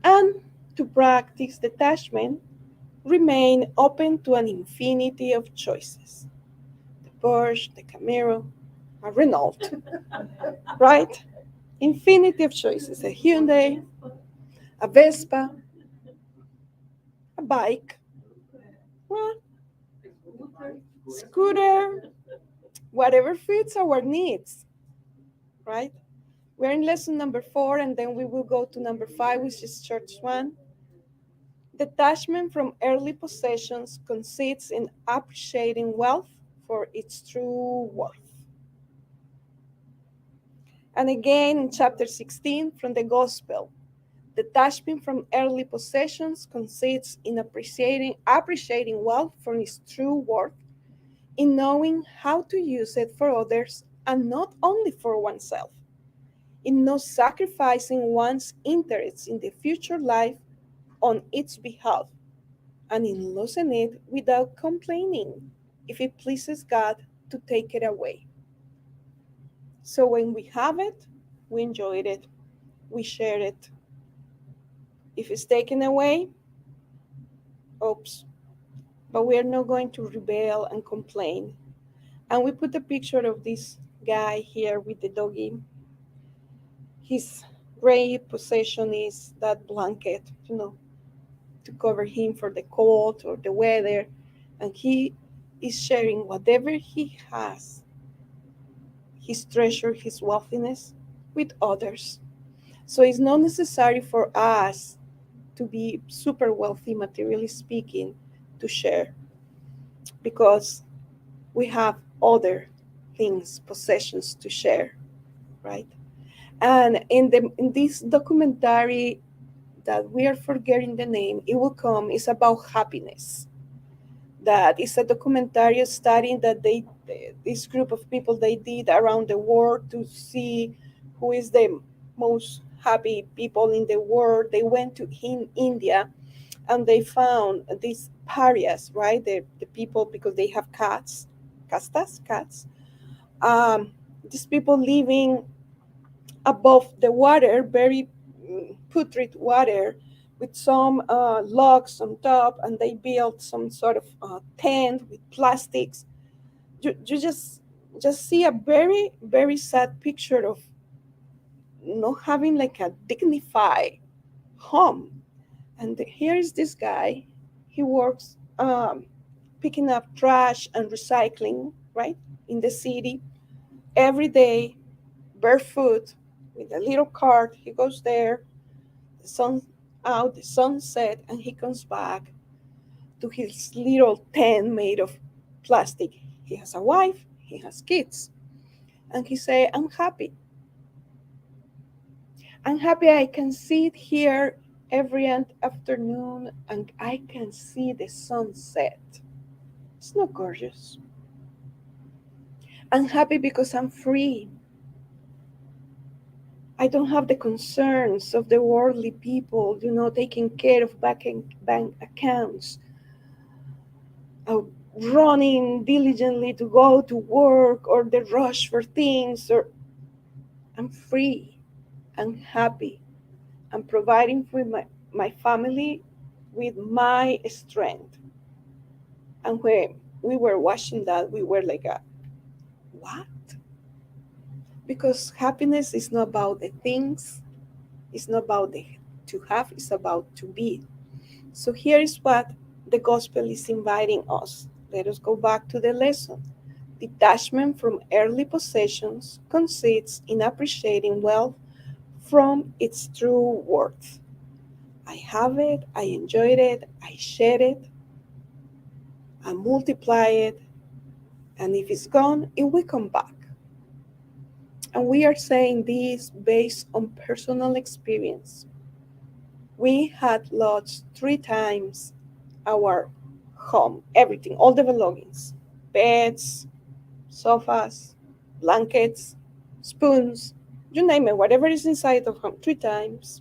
S3: And to practice detachment, remain open to an infinity of choices. The Porsche, the Camaro, a Renault, right? Infinity of choices. A Hyundai, a Vespa, a bike, well, scooter, whatever fits our needs, right? We're in lesson number 4, and then we will go to number 5, which is church 1. Detachment from earthly possessions consists in appreciating wealth for its true worth. And again, in chapter 16 from the Gospel, detachment from earthly possessions consists in appreciating wealth for its true worth, in knowing how to use it for others and not only for oneself, in not sacrificing one's interests in the future life on its behalf, and in losing it without complaining if it pleases God to take it away. So when we have it, we enjoy it, we share it. If it's taken away, oops. But we are not going to rebel and complain. And we put a picture of this guy here with the doggy. His great possession is that blanket, to cover him for the cold or the weather, and he is sharing whatever he has, his treasure, his wealthiness, with others. So it's not necessary for us to be super wealthy, materially speaking, to share, because we have other things, possessions to share, right? And in this documentary that we are forgetting the name, it will come, is about happiness. That is a documentary study that this group of people they did around the world to see who is the most happy people in the world. They went to in India and they found these parias, right? The people because they have cats, castas, cats. Um, these people living above the water, very putrid water, with some logs on top, and they built some sort of tent with plastics. You just see a very sad picture of not having like a dignified home. And here is this guy. He works picking up trash and recycling, right, in the city every day, barefoot, with a little cart. He goes there, the sun out, the sunset, and he comes back to his little tent made of plastic. He has a wife, he has kids, and he say, "I'm happy. I'm happy. I can sit here every afternoon, and I can see the sunset. It's not gorgeous. I'm happy because I'm free. I don't have the concerns of the worldly people, taking care of bank accounts, uh, running diligently to go to work, or the rush for things. Or I'm free. I'm happy. I'm providing for my family with my strength." And when we were watching that, we were like, what? Because happiness is not about the things, it's not about the to have, it's about to be. So here is what the gospel is inviting us. Let us go back to the lesson. Detachment from earthly possessions consists in appreciating wealth from its true worth. I have it, I enjoyed it, I share it, I multiply it, and if it's gone, it will come back. And we are saying this based on personal experience. We had lost 3 times our home, everything, all the belongings, beds, sofas, blankets, spoons, you name it, whatever is inside of home, 3 times.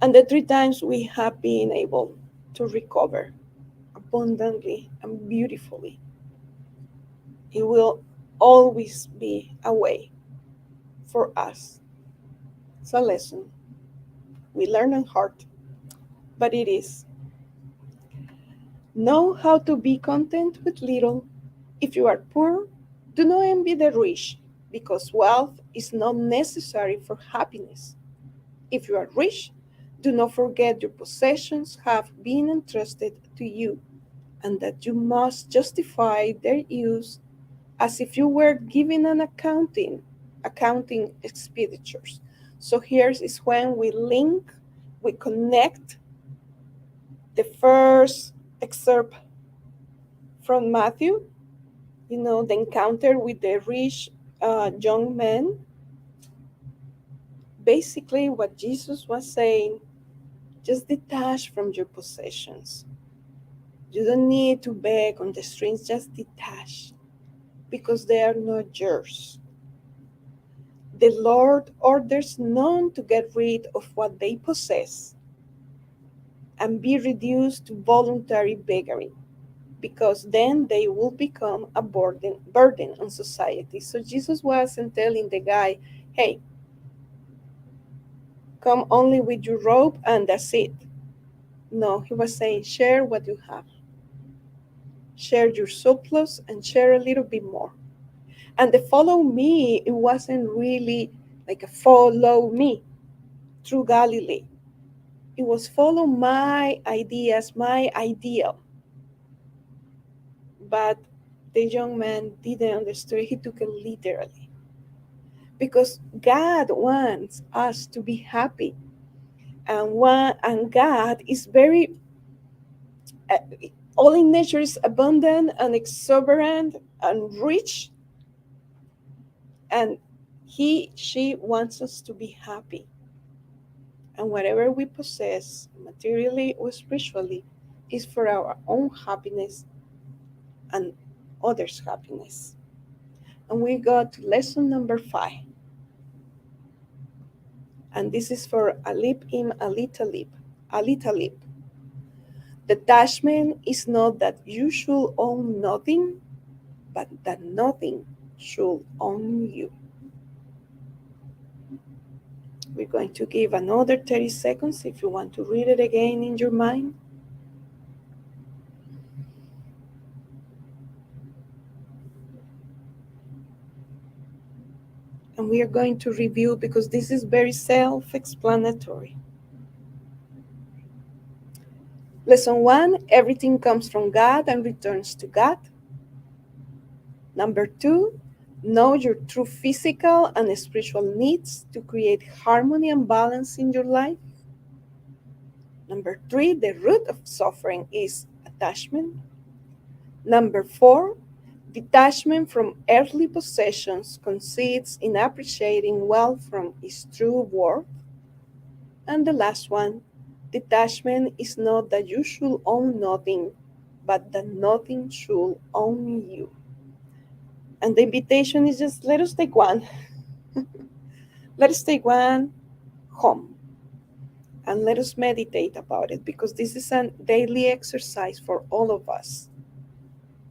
S3: And the 3 times we have been able to recover abundantly and beautifully. It will always be a way for us. It's a lesson. We learn on heart, but it is. Know how to be content with little. If you are poor, do not envy the rich, because wealth is not necessary for happiness. If you are rich, do not forget your possessions have been entrusted to you, and that you must justify their use as if you were giving an accounting expenditures. So here is when we connect the first excerpt from Matthew, the encounter with the rich young man. Basically, what Jesus was saying, just detach from your possessions. You don't need to beg on the streets, just detach, because they are not yours. The Lord orders none to get rid of what they possess and be reduced to voluntary beggary, because then they will become a burden on society. So Jesus wasn't telling the guy, hey, come only with your robe and that's it. No, he was saying, share what you have. Share your surplus and share a little bit more. And the follow me, it wasn't really like a follow me through Galilee. It was follow my ideas, my ideal. But the young man didn't understand. He took it literally. Because God wants us to be happy. And God is very, uh, all in nature is abundant and exuberant and rich. And she wants us to be happy. And whatever we possess, materially or spiritually, is for our own happiness and others' happiness. And we got to lesson number 5. And this is for Alip im Alita Lip. Alita Lip. Detachment is not that you should own nothing, but that nothing should own you. We're going to give another 30 seconds if you want to read it again in your mind. And we are going to review because this is very self-explanatory. Lesson 1, everything comes from God and returns to God. Number 2, know your true physical and spiritual needs to create harmony and balance in your life. Number 3, the root of suffering is attachment. Number 4, detachment from earthly possessions consists in appreciating wealth from its true worth. And the last one, detachment is not that you should own nothing, but that nothing should own you. And the invitation is just let us take one. Let us take one home. And let us meditate about it because this is a daily exercise for all of us.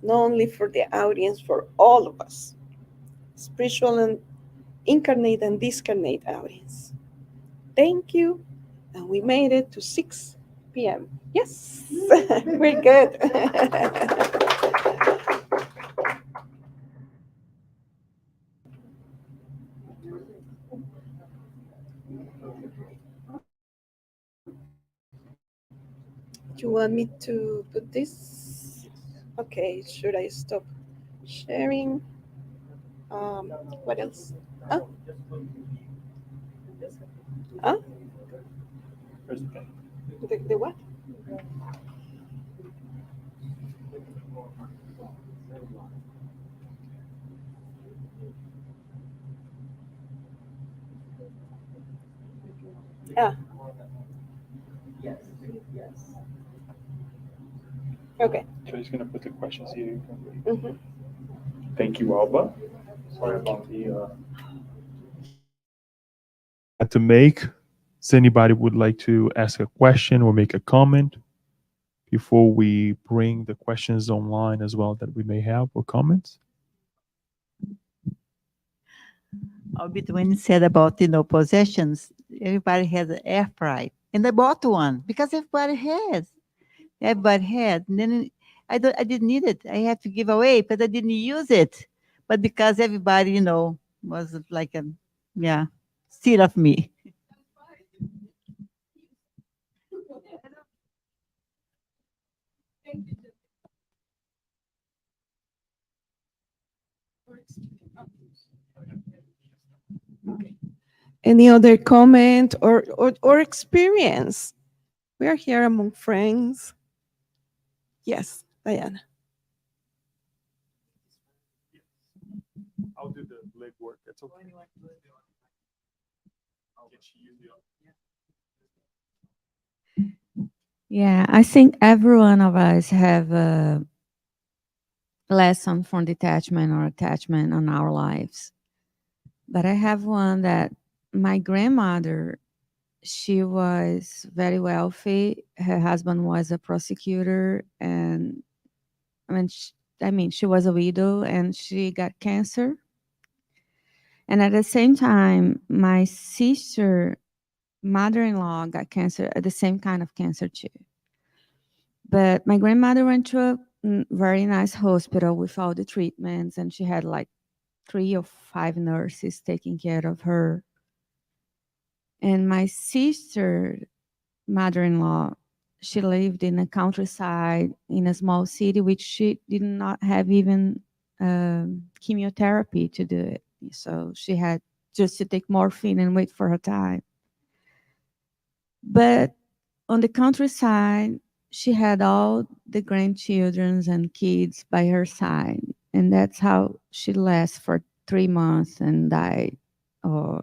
S3: Not only for the audience, for all of us. Spiritual and incarnate and discarnate audience. Thank you. And we made it to 6 p.m. Yes, we're good. Do you want me to put this? Okay, should I stop sharing? What else? Huh? Huh? The what? Ah, okay.
S1: So he's going to put the questions here.
S3: Mhm.
S1: Thank you, Alba. Sorry about the to make. Does anybody would like to ask a question or make a comment before we bring the questions online as well that we may have or comments?
S4: When you said about possessions, everybody has an air fryer, and I bought one because everybody has. Everybody had. And then I didn't need it. I had to give away, but I didn't use it. But because everybody, was like a, yeah, steal of me.
S3: Any other comment or experience? We are here among friends. Yes, Diana.
S1: I'll do the legwork. That's okay.
S4: Yeah, I think every one of us have a lesson from detachment or attachment on our lives. But I have one that my grandmother, she was very wealthy. Her husband was a prosecutor, and she was a widow, and she got cancer. And at the same time, my sister, mother-in-law, got cancer, the same kind of cancer too. But my grandmother went to a very nice hospital with all the treatments, and she had like 3 or 5 nurses taking care of her. And my sister, mother-in-law, she lived in a countryside in a small city, which she did not have even chemotherapy to do it. So she had just to take morphine and wait for her time. But on the countryside, she had all the grandchildren and kids by her side. And that's how she lasted for 3 months and died or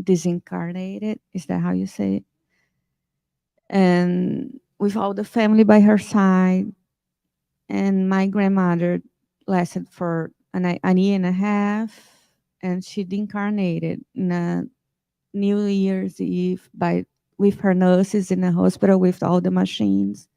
S4: disincarnated. Is that how you say it? And with all the family by her side. And my grandmother lasted for a year and a half, and she incarnated in a New Year's Eve with her nurses in the hospital with all the machines.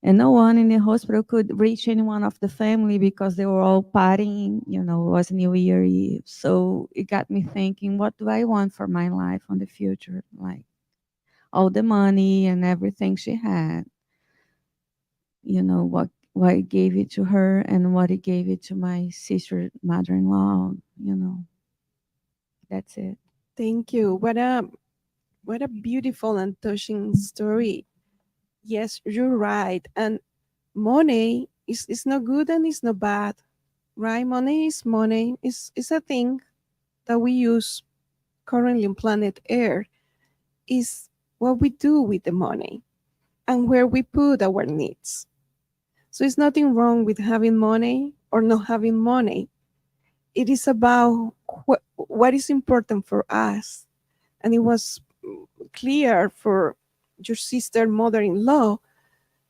S4: And no one in the hospital could reach anyone of the family because they were all partying, it was New Year Eve. So it got me thinking, what do I want for my life on the future? Like all the money and everything she had, what it gave it to her and what it gave it to my sister mother-in-law, that's it.
S3: Thank you. What a beautiful and touching story. Yes, you're right. And money is not good and it's not bad, right? Money is money. It's a thing that we use currently on planet Earth. Is what we do with the money and where we put our needs. So it's nothing wrong with having money or not having money. It is about what is important for us. And it was clear for your sister mother-in-law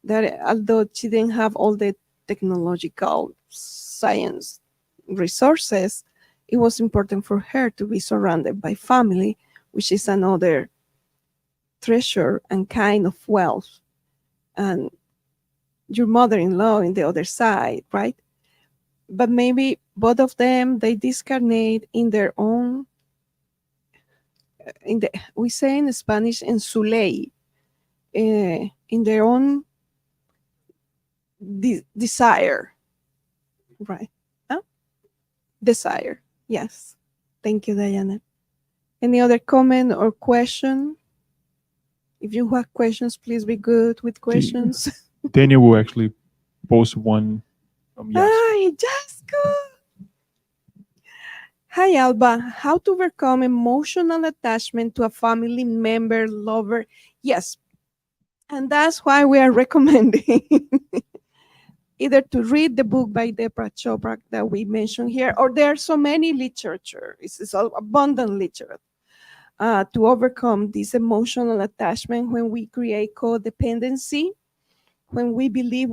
S3: that although she didn't have all the technological science resources, it was important for her to be surrounded by family, which is another treasure and kind of wealth. And your mother-in-law in the other side, right? But maybe both of them, they discarnate in their own, we say in Spanish, en su ley, in their own desire, right? Huh? Desire, yes. Thank you, Diana. Any other comment or question? If you have questions, please be good with questions.
S1: Daniel will actually post one. Yes.
S3: Hi, Jasco. Hi, Alba. How to overcome emotional attachment to a family member, lover? Yes. And that's why we are recommending either to read the book by Deepak Chopra that we mentioned here, or there are so many literature. It's all abundant literature to overcome this emotional attachment when we create codependency, when we believe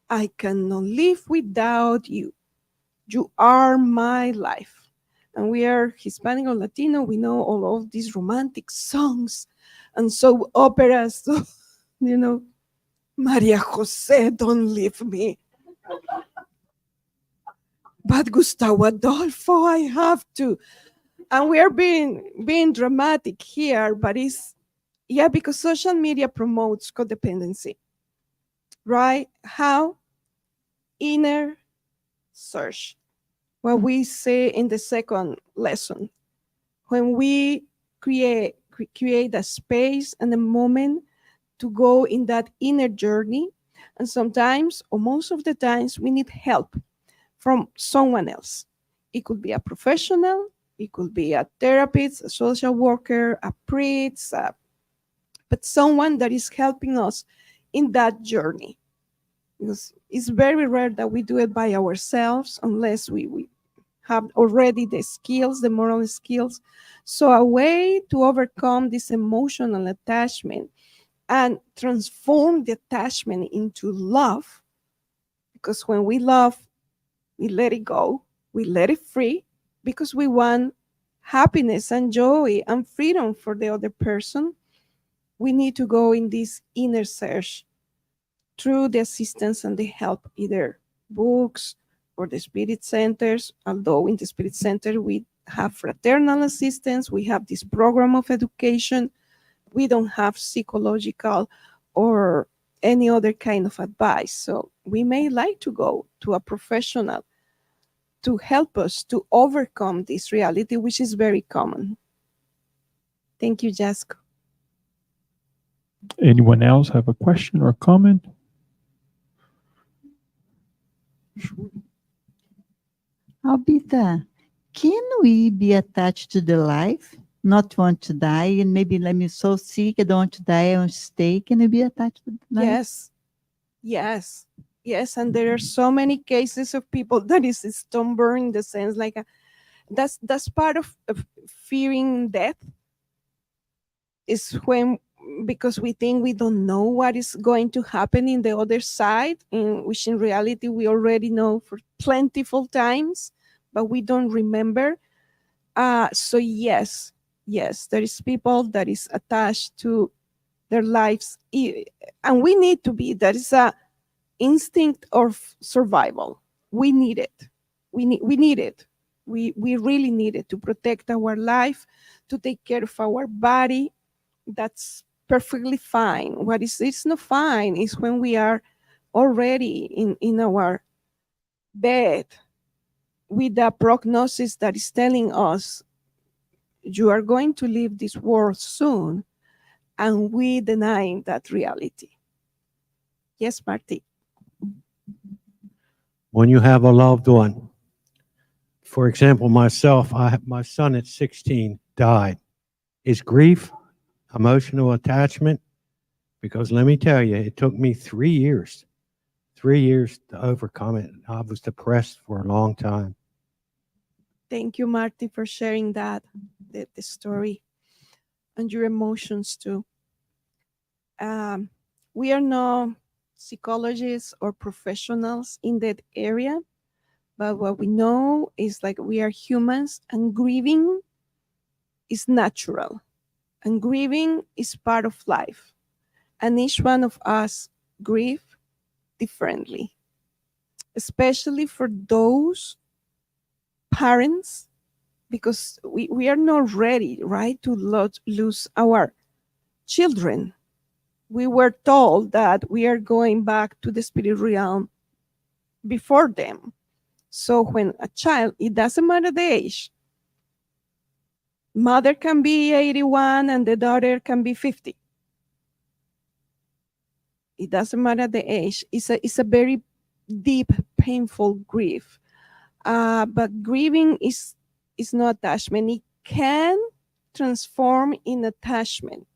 S3: I cannot live without you. You are my life. And we are Hispanic or Latino. We know all of these romantic songs and so operas. So, Maria Jose, don't leave me. But Gustavo Adolfo, I have to. And we are being dramatic here, but because social media promotes codependency, right? How? Inner search. What we say in the second lesson. When we create a space and a moment to go in that inner journey, and sometimes, or most of the times, we need help from someone else. It could be a professional, it could be a therapist, a social worker, a priest, but someone that is helping us in that journey. Because it's very rare that we do it by ourselves unless we have already the skills, the moral skills. So a way to overcome this emotional attachment and transform the attachment into love, because when we love, we let it go, we let it free, because we want happiness and joy and freedom for the other person. We need to go in this inner search through the assistance and the help, either books or the spirit centers. Although in the spirit center we have fraternal assistance, we have this program of education, we don't have psychological or any other kind of advice. So we may like to go to a professional to help us to overcome this reality, which is very common. Thank you, Jasco.
S1: Anyone else have a question or comment?
S5: Albita, can we be attached to the life, not want to die, and maybe let me so sick, I don't want to die, I want to stay? Can we be attached to the life?
S3: Yes, yes, yes. And there are so many cases of people that is stubborn in the sense like that's part of fearing death is when because we think we don't know what is going to happen in the other side, in which in reality we already know for plentiful times, but we don't remember. So yes, yes, there is people that is attached to their lives, and we need to be. That is a instinct of survival. We need it. We need it. We really need it to protect our life, to take care of our body. That's perfectly fine. What is it's not fine is when we are already in our bed with a prognosis that is telling us you are going to leave this world soon, and we denying that reality. Yes, Marty.
S6: When you have a loved one, for example, myself, my son at 16 died. Is grief emotional attachment? Because let me tell you, it took me 3 years to overcome it. I was depressed for a long time.
S3: Thank you, Marty, for sharing that, the story, and your emotions too. Um, we are no psychologists or professionals in that area, but what we know is like we are humans, and grieving is natural, and grieving is part of life, and each one of us grieve differently, especially for those parents, because we are not ready, right, to lose our children. We were told that we are going back to the spirit realm before them. So when a child, it doesn't matter the age, mother can be 81 and the daughter can be 50. It doesn't matter the age. It's a very deep, painful grief. But grieving is not attachment. It can transform in attachment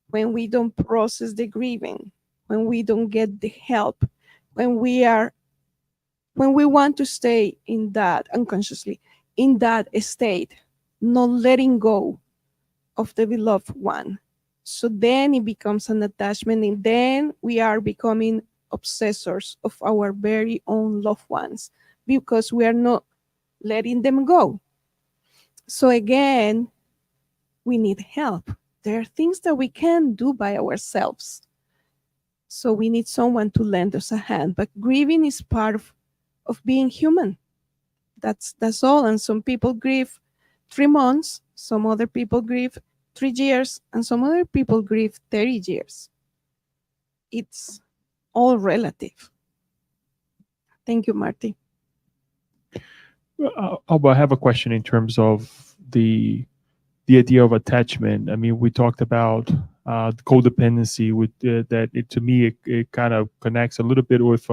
S3: when we don't process the grieving, when we don't get the help, when we want to stay in that unconsciously, in that state, not letting go of the beloved one. So then it becomes an attachment, and then we are becoming obsessors of our very own loved ones because we are not letting them go. So again, we need help. There are things that we can't do by ourselves. So we need someone to lend us a hand. But grieving is part of being human. That's all. And some people grieve 3 months, some other people grieve 3 years, and some other people grieve 30 years. It's all relative. Thank you, Marty.
S1: Alba, I have a question in terms of the idea of attachment. I mean, we talked about codependency with that. To me, it kind of connects a little bit with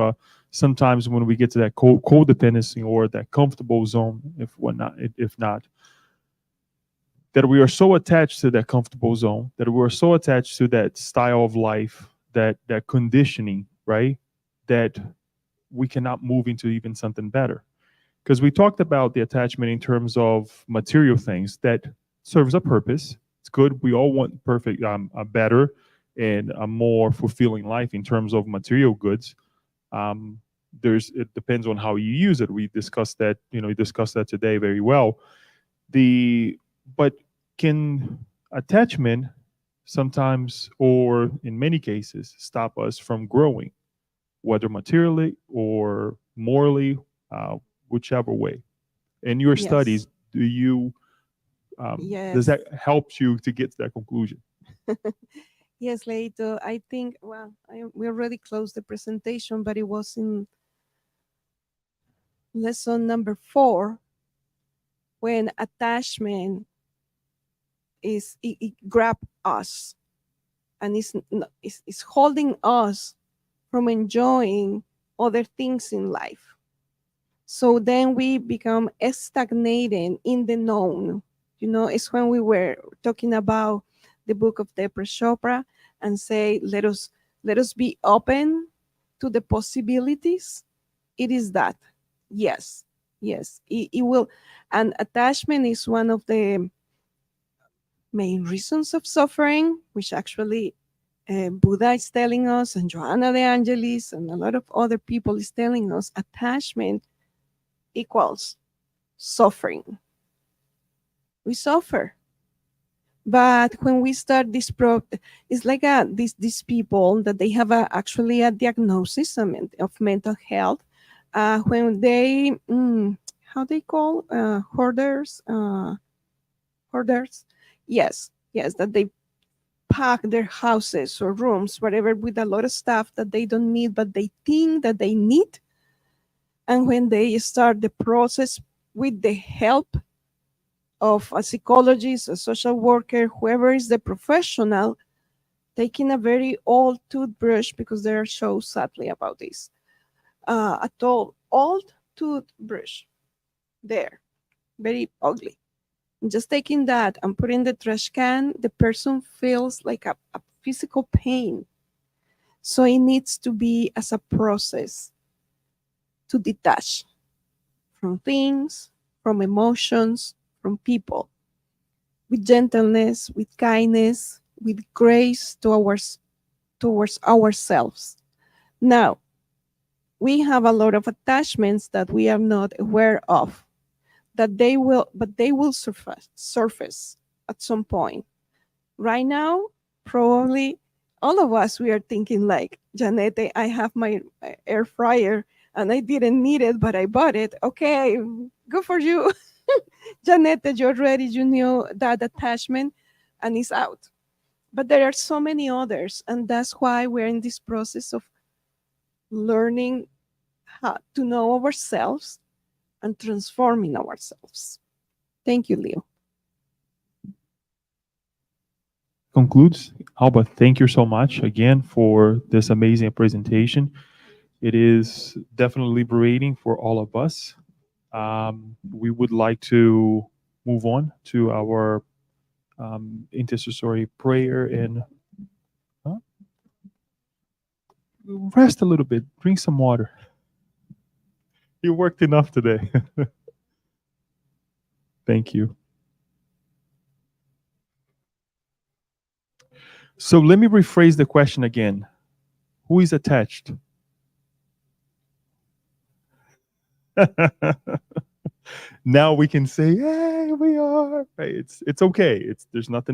S1: sometimes when we get to that codependency or that comfortable zone, if not, that we are so attached to that comfortable zone, that we are so attached to that style of life, that conditioning, right, that we cannot move into even something better. Because we talked about the attachment in terms of material things that serves a purpose. It's good. We all want perfect, a better and a more fulfilling life in terms of material goods. Um, it depends on how you use it. We discussed that, we discussed that today very well. But can attachment sometimes, or in many cases, stop us from growing, whether materially or morally, whichever way? In your
S3: Yes.
S1: studies, does
S3: Yes.
S1: that help you to get to that conclusion?
S3: Yes, Leito. I think, well, we already closed the presentation, but it was in lesson number 4 when attachment it grab us and it's holding us from enjoying other things in life. So then we become stagnated in the known. It's when we were talking about the book of Deepak Chopra and say, let us be open to the possibilities. It is that. Yes, yes, it will. And attachment is one of the main reasons of suffering, which actually Buddha is telling us, and Joanna de Angelis, and a lot of other people is telling us, attachment equals suffering. We suffer. But when we start this it's like these people that they have actually a diagnosis of mental health. When they, how they call, hoarders, yes, that they pack their houses or rooms, whatever, with a lot of stuff that they don't need, but they think that they need. And when they start the process with the help of a psychologist, a social worker, whoever is the professional, taking a very old toothbrush, because there are shows sadly about this, a tall old toothbrush, there, very ugly. Just taking that and putting in the trash can, the person feels like a physical pain. So it needs to be as a process to detach from things, from emotions, from people, with gentleness, with kindness, with grace towards ourselves. Now, we have a lot of attachments that we are not aware of, but they will surface at some point. Right now, probably all of us, we are thinking like, Janete, I have my air fryer and I didn't need it, but I bought it. Okay, good for you. Janete, you're ready. You knew that attachment and it's out. But there are so many others, and that's why we're in this process of learning how to know ourselves and transforming ourselves. Thank you, Leo.
S1: Concludes. Alba, thank you so much again for this amazing presentation. It is definitely liberating for all of us. We would like to move on to our intercessory prayer and rest a little bit. Drink some water. You worked enough today. Thank you. So let me rephrase the question again. Who is attached? Now we can say, "Hey, we are." Right? It's okay. There's nothing